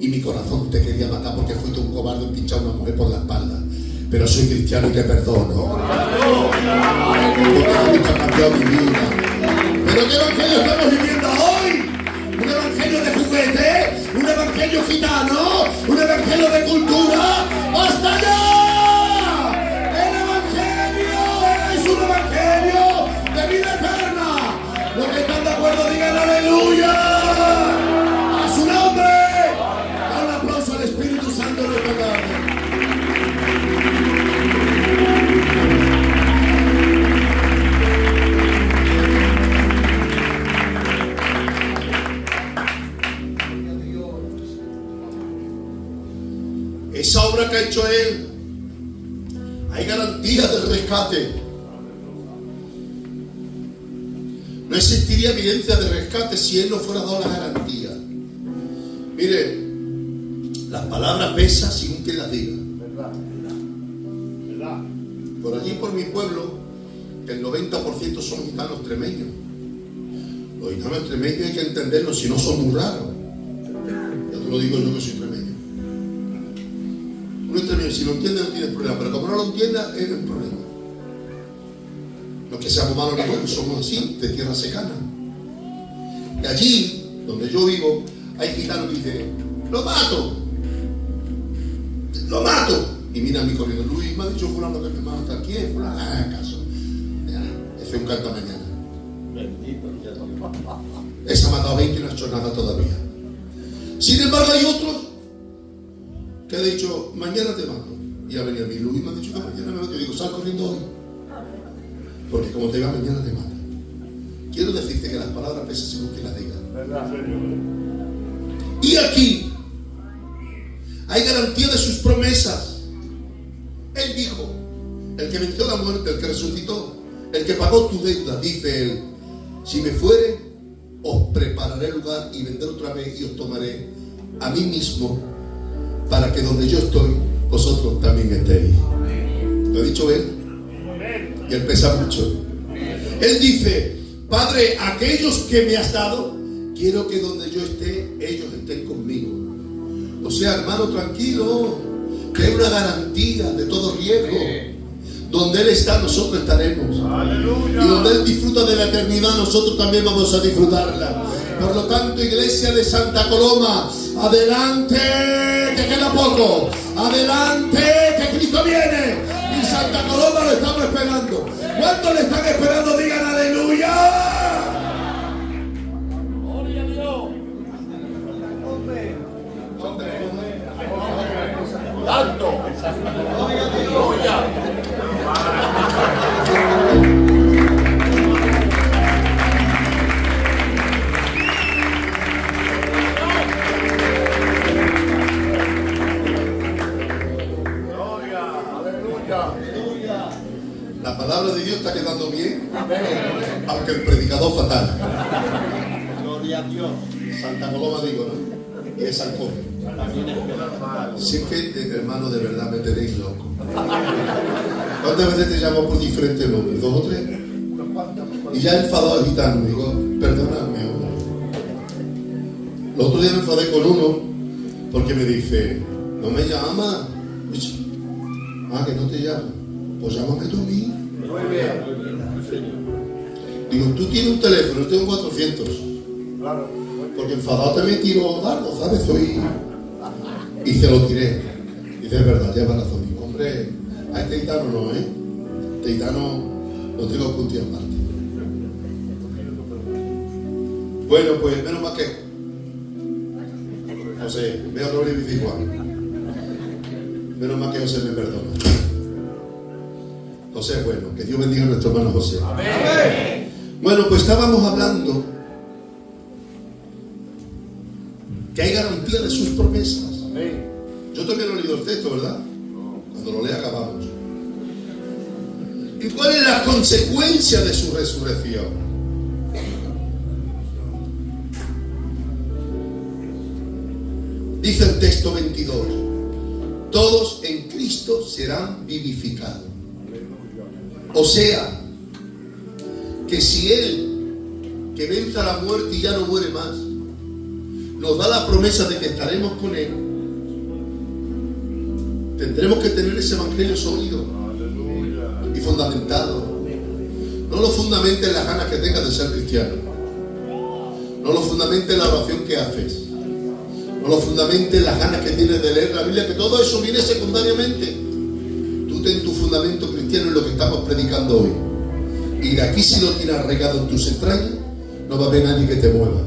Y mi corazón te quería matar porque fuiste un cobarde y pinchado a una mujer por la espalda. Pero soy cristiano y te perdono. Porque has cambiado mi vida. ¿Pero qué evangelio estamos viviendo hoy? ¿Un evangelio de juguete? ¿Un evangelio gitano? ¿Un evangelio de cultura? ¡Basta ya! ¡El evangelio es un evangelio de vida eterna! Los que están de acuerdo digan aleluya. A su nombre. Da un aplauso al Espíritu Santo de nuestra tarde. obra que ha hecho Él. Hay garantía del rescate. No existiría evidencia de rescate si Él no fuera dado la garantía. Mire, las palabras pesan según quien las diga. ¿Verdad? Por allí, por mi pueblo, el 90% son gitanos extremeños. Los gitanos extremeños hay que entenderlos, si no son muy raros. Ya te lo digo yo que soy extremeño. Un extremeño, si lo entiende no tiene problema, pero como no lo entienda, es un problema. No es que seamos malos ni buenos, somos así, de tierra secana. Y allí, donde yo vivo, hay gitanos que dicen, ¡lo mato! ¡Lo mato! Y mira a mí corriendo, Luis, me ha dicho fulano que me mata. ¿Quién? Fulano, acaso. Ese es un canto mañana. Bendito Dios. Esa ha matado a 20 y no ha hecho nada todavía. Sin embargo, hay otros que ha dicho, mañana te mato. Y ha venido a mí, Luis me ha dicho que mañana me mato. Yo digo, sal corriendo hoy. Porque como te va mañana te mata. Quiero decirte que las palabras pesan según quien las diga. Y aquí hay garantía de sus promesas. Él dijo, el que venció la muerte, el que resucitó, el que pagó tu deuda, dice él, si me fuere, os prepararé lugar y vendré otra vez y os tomaré a mí mismo, para que donde yo estoy, vosotros también estéis. ¿Lo ha dicho él? Y él pesa mucho. Él dice, Padre, aquellos que me has dado, quiero que donde yo esté, ellos estén conmigo. O sea, hermano, tranquilo, que hay una garantía de todo riesgo. Donde Él está, nosotros estaremos. ¡Aleluya! Y donde Él disfruta de la eternidad, nosotros también vamos a disfrutarla. Por lo tanto, iglesia de Santa Coloma, adelante, que queda poco. Adelante, que Cristo viene. Y Santa Coloma lo estamos esperando. ¿Cuántos le están esperando? Digan aleluya. Gloria a Dios. Tanto. Gloria a Dios. La palabra de Dios está quedando bien, aunque el predicador fatal. Gloria a Dios. Santa Coloma digo, ¿no? Y es San Jorge. Si es que, hermano, de verdad me tenéis loco. ¿Cuántas veces te llamo por diferentes nombres? ¿2 o 3? Y ya enfadado al gitano, digo, perdóname, hombre. El otro día me enfadé con uno porque me dice, no me llama. Ah, que no te llama. Pues llámame tú a mí. Muy bien. Digo, tú tienes un teléfono, yo tengo 400. Claro. Porque enfadado también tiro dardo, ¿sabes? Y se lo tiré. Dice, es verdad, lleva razón. Digo, hombre, a este gitano no, ¿eh? Este gitano lo tengo punto y aparte. Bueno, pues menos mal que José, veo a Gloria y dice igual. Menos mal que José me perdona. José, bueno, que Dios bendiga a nuestro hermano José. Amén. Bueno, pues estábamos hablando que hay garantía de sus promesas. Amén. Yo todavía no he leído el texto, ¿verdad? Cuando lo lea acabamos. ¿Y cuál es la consecuencia de su resurrección? Dice el texto 22, todos en Cristo serán vivificados. O sea, que si Él, que venza la muerte y ya no muere más, nos da la promesa de que estaremos con Él, tendremos que tener ese evangelio sólido y fundamentado. No lo fundamente en las ganas que tengas de ser cristiano, no lo fundamente en la oración que haces, no lo fundamente en las ganas que tienes de leer la Biblia, que todo eso viene secundariamente. Tú ten tu fundamento cristiano en lo que estamos predicando hoy. Y de aquí, si lo tienes arraigado en tus entrañas, no va a haber nadie que te mueva.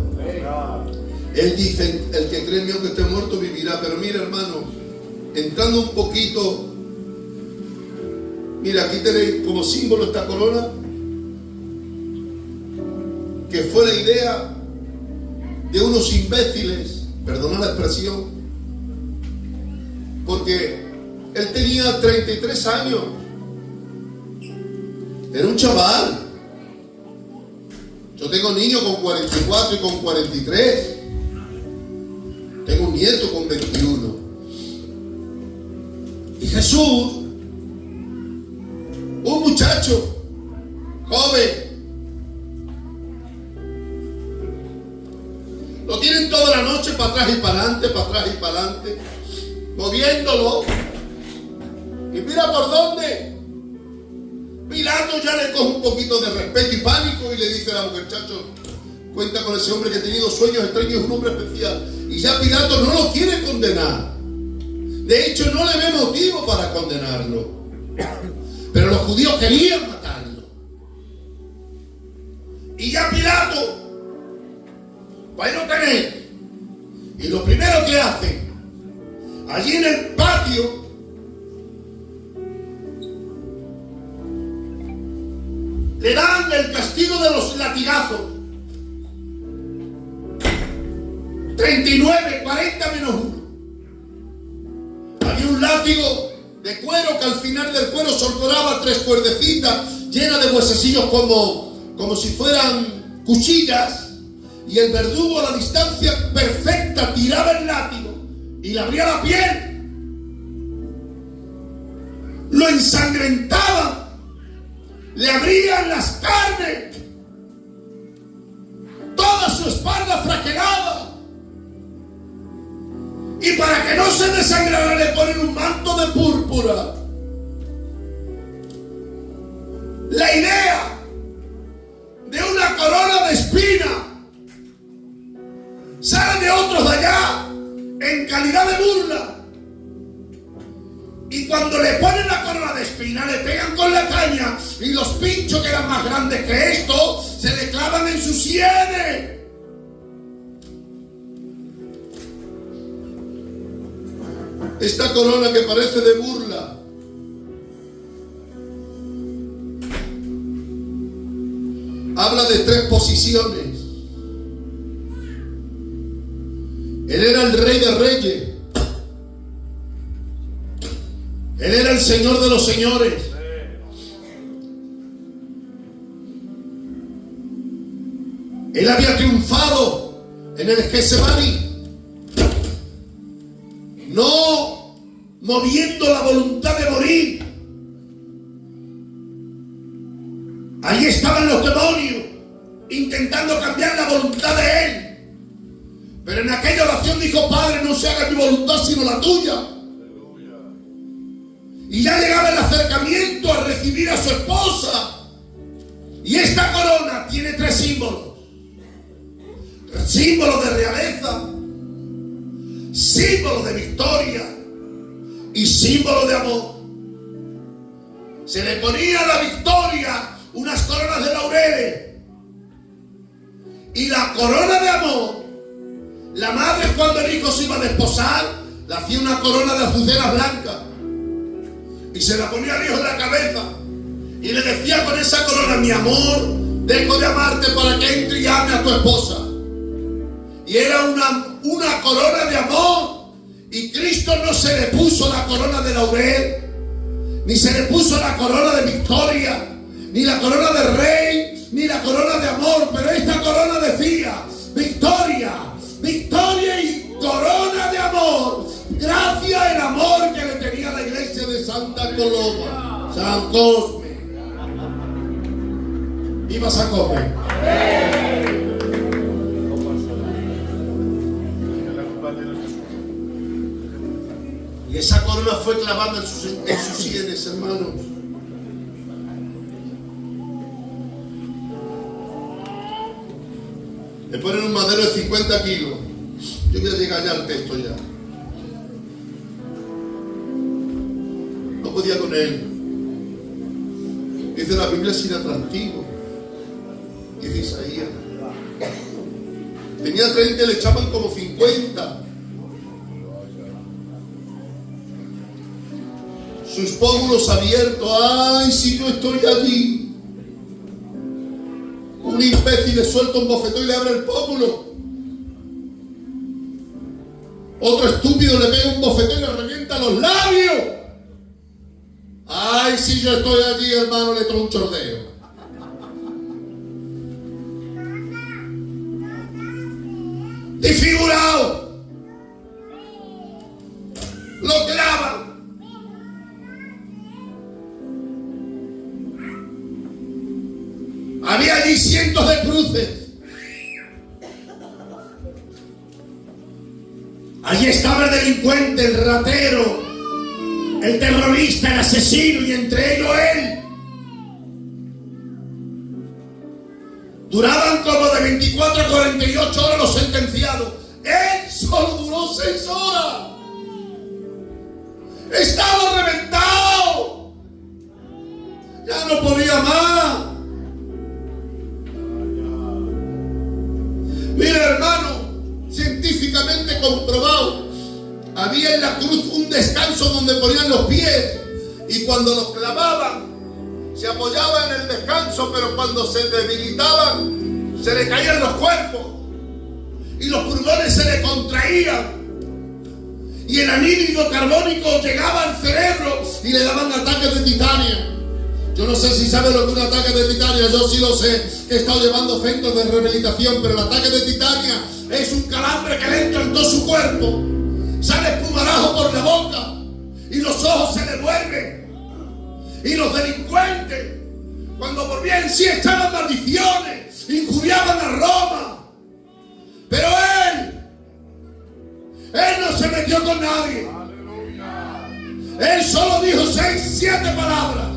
Él dice, el que cree en mí aunque esté muerto vivirá. Pero mira, hermano, entrando un poquito, mira, aquí tenéis como símbolo esta corona, que fue la idea de unos imbéciles, perdona la expresión, porque Él tenía 33 años. Era un chaval. Yo tengo niños con 44 y con 43. Tengo un nieto con 21. Y Jesús, un muchacho joven, lo tienen toda la noche para atrás y para adelante, para atrás y para adelante, moviéndolo. Y mira por dónde. Pilato ya le coge un poquito de respeto y pánico y le dice a la mujer: chacho, cuenta con ese hombre que ha tenido sueños extraños, es un hombre especial. Y ya Pilato no lo quiere condenar. De hecho, no le ve motivo para condenarlo. Pero los judíos querían matarlo. Y ya Pilato va a no tener. Y lo primero que hace, allí en el patio, le dan el castigo de los latigazos. 39, 40 menos 1. Había un látigo de cuero que al final del cuero soltaba 3 cuerdecitas llenas de huesecillos como si fueran cuchillas. Y el verdugo a la distancia perfecta tiraba el látigo y le abría la piel. Lo ensangrentaba. Le abrían las carnes. Toda su espalda fraquelada. Y para que no se desangrara le ponen un manto de púrpura. La idea de una corona de espina sale de otros de allá en calidad de burla. Y cuando le ponen la corona de espina, le pegan con la caña y los pinchos, que eran más grandes que esto, se le clavan en sus sienes. Esta corona que parece de burla habla de 3 posiciones. Él era el Rey de Reyes. Él era el Señor de los señores. Él había triunfado en el Getsemaní, no moviendo la voluntad de morir. Allí estaban los demonios intentando cambiar la voluntad de él. Pero en aquella oración dijo: Padre, no se haga mi voluntad sino la tuya. Y ya llegaba el acercamiento a recibir a su esposa. Y esta corona tiene 3 símbolos. Símbolo de realeza, símbolo de victoria y símbolo de amor. Se le ponía a la victoria unas coronas de laureles. Y la corona de amor, la madre, cuando el hijo se iba a desposar, le hacía una corona de azucenas blancas y se la ponía al hijo en la cabeza y le decía con esa corona: mi amor, dejo de amarte para que entre y ame a tu esposa. Y era una corona de amor. Y Cristo no se le puso la corona de laurel, ni se le puso la corona de victoria, ni la corona de rey, ni la corona de amor. Pero esta corona decía: victoria, victoria y corona de amor. Gracias al amor que le tenía la iglesia de Santa Coloma, San Cosme. ¡Viva San Cosme! Y esa corona fue clavada en sus sienes, hermanos. Le ponen un madero de 50 kilos. Yo voy a llegar ya al texto ya. No podía con él. Dice la Biblia: es inatractivo. Dice Isaías. Tenía 30 y le echaban como 50. Sus pómulos abiertos. ¡Ay, si yo estoy allí! Un imbécil le suelta un bofetón y le abre el pómulo. Otro estúpido le pega un bofetón y le revienta los labios. Ay, si yo estoy allí, hermano, le trae un chordeo. Desfigurado. Lo clavan. Había allí cientos de cruces. Allí estaba el delincuente, el ratero, el terrorista, el asesino, y entre ellos él. Duraban como de 24 a 48 horas los sentenciados. Él solo duró 6 horas. Estaba reventado. Ya no podía más. Mira, hermano, científicamente comprobado, había en la cruz un descanso donde ponían los pies, y cuando los clavaban se apoyaban en el descanso, pero cuando se debilitaban se le caían los cuerpos y los pulmones se le contraían y el anhídrido carbónico llegaba al cerebro y le daban ataques de titanio. Yo no sé si sabe lo que es un ataque de titanio, yo sí lo sé, que he estado llevando centros de rehabilitación, pero el ataque de titanio es un calambre que le entra en todo su cuerpo, sale espumarajo por la boca y los ojos se le vuelven. Y los delincuentes, cuando volvían en sí, echaban maldiciones, injuriaban a Roma. Pero él no se metió con nadie. Él solo dijo 7 palabras.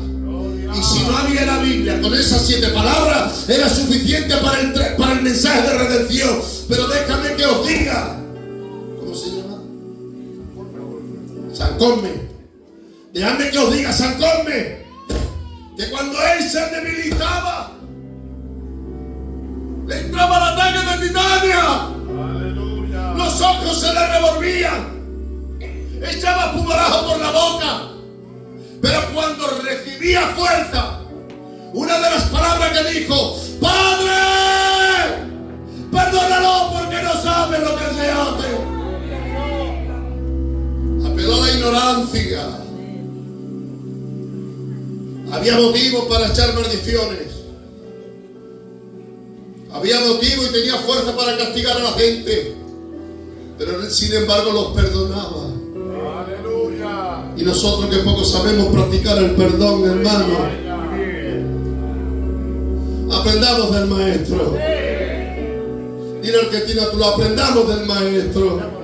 Y si no había la Biblia, con esas 7 palabras era suficiente para el mensaje de redención. Pero déjame que os diga, ¿cómo se llama? San Cosme. Dejadme que os diga, San Cosme, que cuando él se debilitaba, le entraba el ataque de titanio. Aleluya. Los ojos se le revolvían, echaba espumarajo por la boca, pero cuando recibía fuerza, una de las palabras que dijo: Padre, perdónalo porque no sabe lo que se hace. Apeló a la ignorancia. Había motivos para echar maldiciones. Había motivo y tenía fuerza para castigar a la gente. Pero él, sin embargo, los perdonaba. ¡Aleluya! Y nosotros que poco sabemos practicar el perdón, hermano. Aprendamos del maestro. Dile al que tiene a tu lado, aprendamos del maestro.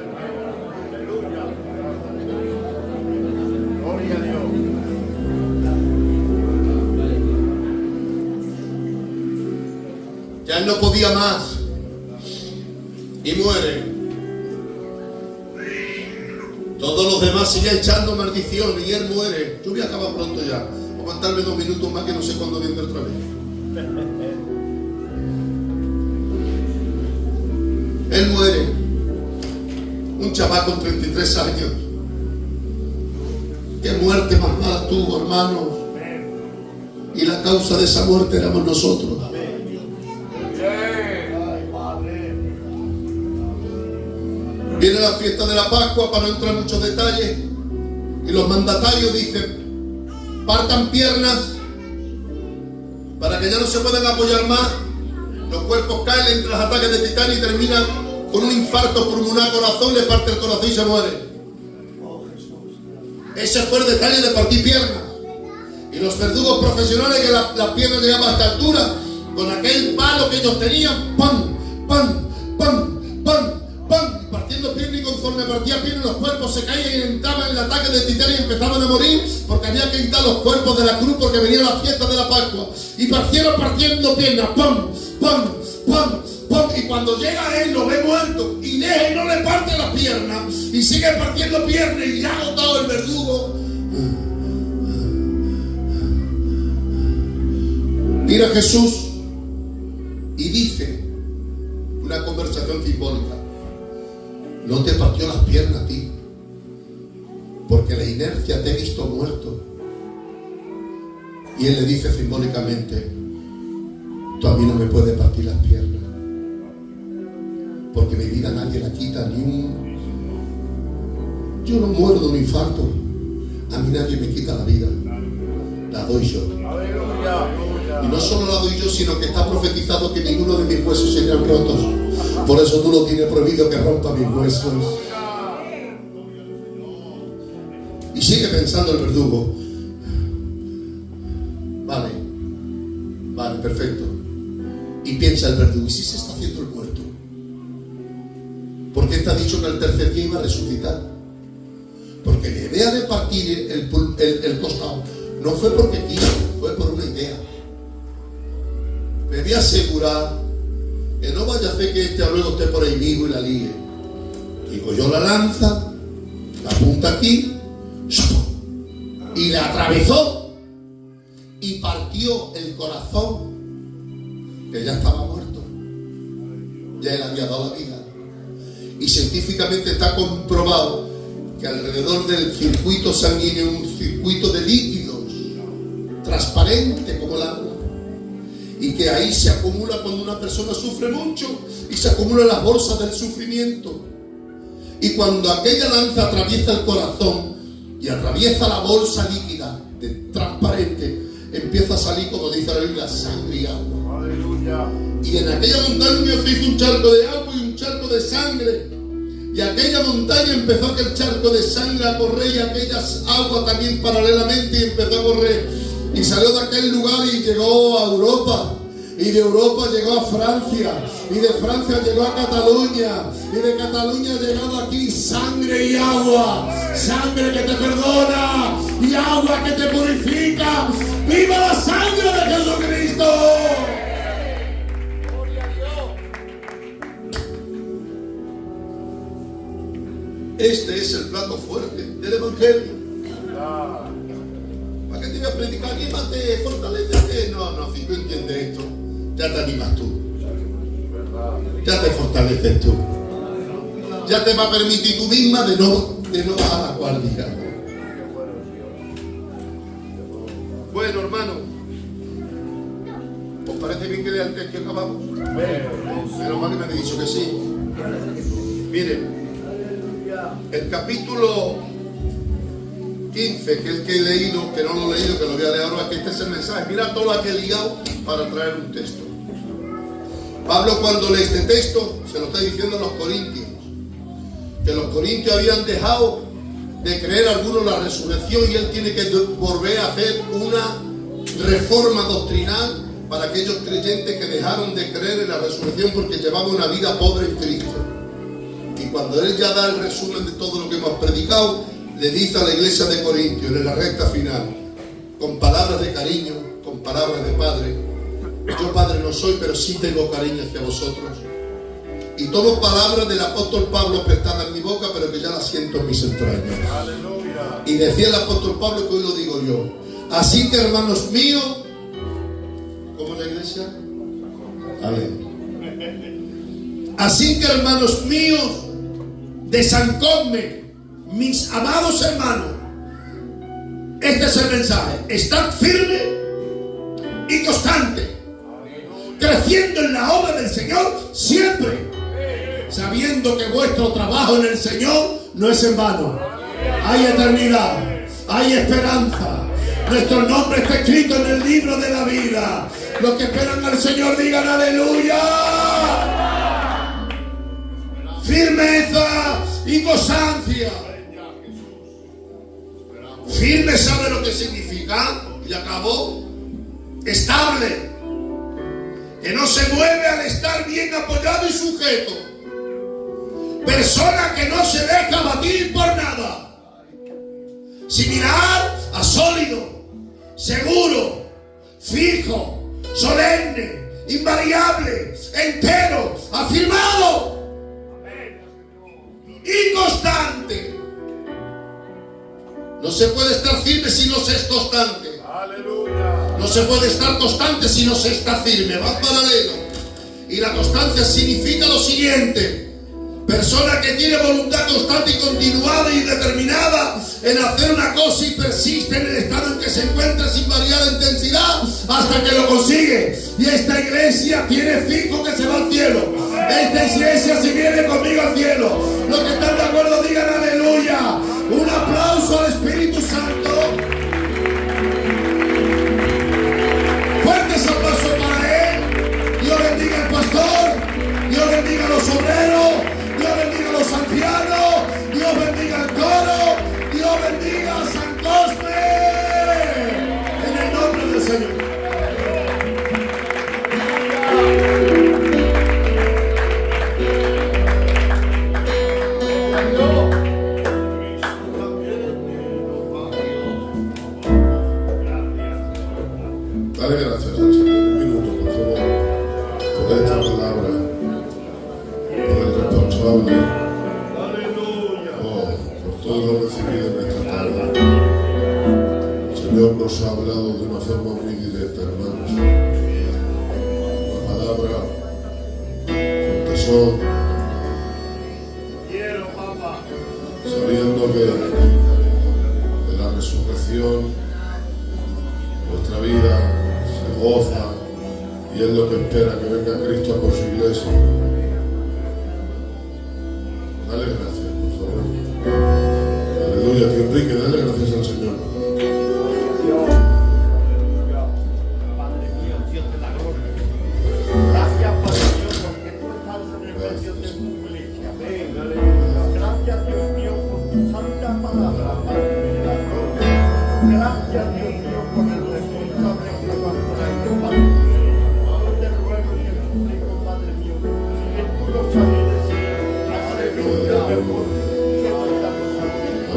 Ya él no podía más y muere. Todos los demás siguen echando maldiciones y él muere. Yo voy a acabar pronto ya. Voy a aguantarme 2 minutos más, que no sé cuándo viene otra vez. Él muere. Un chaval con 33 años. Qué muerte más mala tuvo, hermanos. Y la causa de esa muerte éramos nosotros. Viene la fiesta de la Pascua, para no entrar en muchos detalles, y los mandatarios dicen: partan piernas para que ya no se puedan apoyar más, los cuerpos caen entre los ataques de titanio y terminan con un infarto pulmonar, corazón, le parte el corazón y se muere. Ese fue el detalle de partir piernas. Y los verdugos profesionales, que las piernas llegaban a esta altura, con aquel palo que ellos tenían, ¡pam! ¡pam! ¡pam! ¡pam! ¡pam! Partiendo pierna, y conforme partía pierna los cuerpos se caían y entraban en el ataque de titanio y empezaban a morir, porque había que quitar los cuerpos de la cruz, porque venían las fiestas de la Pascua. Y partieron partiendo piernas, ¡pam! ¡pam! ¡pam! ¡pam! Y cuando llega él lo ve muerto y deja y no le parte las piernas y sigue partiendo piernas, y ya agotado el verdugo, mira a Jesús y dice una conversación simbólica: no te partió las piernas a ti, porque la inercia te he visto muerto. Y él le dice simbólicamente: tú a mí no me puedes partir las piernas, porque mi vida nadie la quita, yo no muero de un infarto, a mí nadie me quita la vida. la doy yo. Y no solo la doy yo, sino que está profetizado que ninguno de mis huesos serían rotos. Por eso tú lo tienes prohibido que rompa mis huesos. Y sigue pensando el verdugo. Vale, perfecto. Y piensa el verdugo, ¿y si se está haciendo el muerto? Porque está dicho que el tercer día iba a resucitar. Porque la idea de partir el costado no fue porque quiso, fue por una idea. Me voy a asegurar que no vaya a hacer que este luego esté por ahí vivo y la líe. Y cogió la lanza, la apunta aquí, y la atravesó y partió el corazón, que ya estaba muerto. Ya él había dado la vida. Y científicamente está comprobado que alrededor del circuito sanguíneo hay un circuito de líquidos transparente como el agua, y que ahí se acumula cuando una persona sufre mucho, y se acumulan las bolsas del sufrimiento. Y cuando aquella lanza atraviesa el corazón y atraviesa la bolsa líquida transparente, empieza a salir, como dice la Biblia, sangre y agua. Aleluya. Y en aquella montaña se hizo un charco de agua y un charco de sangre. Y aquella montaña empezó aquel charco de sangre a correr, y aquellas aguas también paralelamente, y empezó a correr. Y salió de aquel lugar y llegó a Europa. Y de Europa llegó a Francia. Y de Francia llegó a Cataluña. Y de Cataluña ha llegado aquí sangre y agua. Sangre que te perdona y agua que te purifica. ¡Viva la sangre de Jesucristo! Este es el plato fuerte del Evangelio. ¿Para qué te voy a predicar? Anímate, fortalécete. No, si tú entiendes esto, ya te animas tú. Ya te fortaleces tú. Ya te va a permitir tú misma de no bajar la guardia. Bueno, hermano, ¿os parece bien que lea el texto que acabamos? Menos mal que me habéis dicho que sí. Miren, el capítulo 15, que es el que he leído, que no lo he leído, que lo voy a leer ahora, que este es el mensaje. Mira todo lo que he ligado para traer un texto. Pablo, cuando lee este texto, se lo está diciendo a los corintios, que los corintios habían dejado de creer algunos la resurrección, y él tiene que volver a hacer una reforma doctrinal para aquellos creyentes que dejaron de creer en la resurrección porque llevaban una vida pobre en Cristo. Y cuando él ya da el resumen de todo lo que hemos predicado, le dice a la iglesia de Corintios en la recta final, con palabras de cariño, con palabras de padre: yo padre no soy, pero sí tengo cariño hacia vosotros. Y tomo palabras del apóstol Pablo prestadas en mi boca, pero que ya las siento en mis entrañas. Aleluya. Y decía el apóstol Pablo, que hoy lo digo yo: así que, hermanos míos, ¿cómo es la iglesia? Amén. Así que, hermanos míos, desancónme, mis amados hermanos. Este es el mensaje: estad firme y constante, creciendo en la obra del Señor siempre, sabiendo que vuestro trabajo en el Señor no es en vano. Hay eternidad, hay esperanza. Nuestro nombre está escrito en el libro de la vida. Los que esperan al Señor digan aleluya. Firmeza y gozancia. Firme, ¿sabe lo que significa? Y acabó. Estable, que no se mueve al estar bien apoyado y sujeto. Persona que no se deja abatir por nada. Similar a sólido, seguro, fijo, solemne, invariable, entero, afirmado y constante. No se puede estar firme si no se es constante. Aleluya. No se puede estar constante si no se está firme. Va paralelo. Y la constancia significa lo siguiente: persona que tiene voluntad constante y continuada y determinada en hacer una cosa y persiste en el estado en que se encuentra sin variada intensidad hasta que lo consigue. Y esta iglesia tiene fijo que se va al cielo. Esta iglesia se viene conmigo al cielo. Los que están de acuerdo digan aleluya. Un aplauso al Espíritu Santo. Dios bendiga a los obreros, Dios bendiga a los ancianos, Dios bendiga al coro, Dios bendiga a San Cosme, en el nombre del Señor. Dale gracias al Señor. Un minuto, por favor, por esta palabra, por el responsable, por todo lo recibido en esta tarde. El Señor nos ha hablado de una forma muy directa, hermanos. Una palabra con tesón, sabiendo que de la resurrección nuestra vida se goza y es lo que espera, que venga Cristo a por su iglesia. Dale gracias, por favor. Aleluya, tío Enrique, dale gracias al Señor. Padre mío, Dios de la gloria. Gracias, Padre Dios, porque tú estás en el medio de tu iglesia. Amén, aleluya. Gracias, Dios mío, por tu santa palabra, Padre de la gloria. Gracias, Dios mío, por el responsable que nos has traído, Padre mío. Yo te ruego y te suplico, Padre mío, que tú lo ayudes, aleluya, mejor que lo estamos haciendo.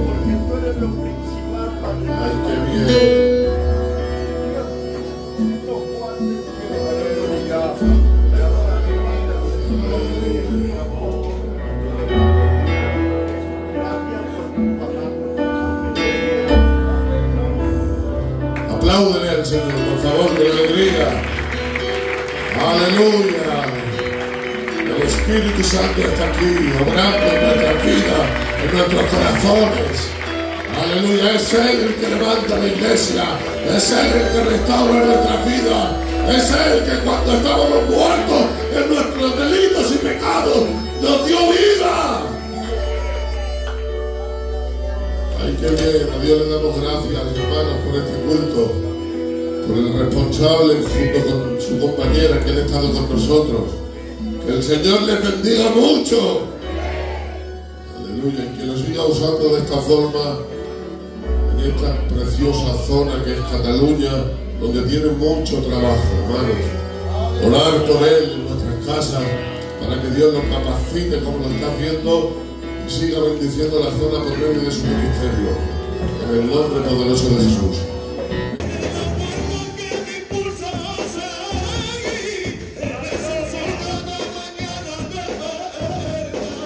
Porque tú eres lo principal, Padre mío. Ay, qué bien. Apláudele al Señor, por favor, con alegría. Aleluya. El Espíritu Santo está aquí, obrando en nuestra vida, en nuestros corazones. Aleluya. Es Él el que levanta la iglesia. Es Él el que restaura nuestra vida. Es Él que cuando estábamos muertos en nuestros delitos y pecados nos dio vida. Ay, qué bien. A Dios le damos gracias, hermanos, por este culto, por el responsable junto con su compañera que han estado con nosotros. Que el Señor les bendiga mucho. Aleluya. Y que lo siga usando de esta forma en esta preciosa zona que es Cataluña, donde tiene mucho trabajo, hermanos. Orar por Él en nuestras casas para que Dios nos capacite como lo está haciendo y siga bendiciendo la zona por medio de su ministerio. En el nombre poderoso de Jesús.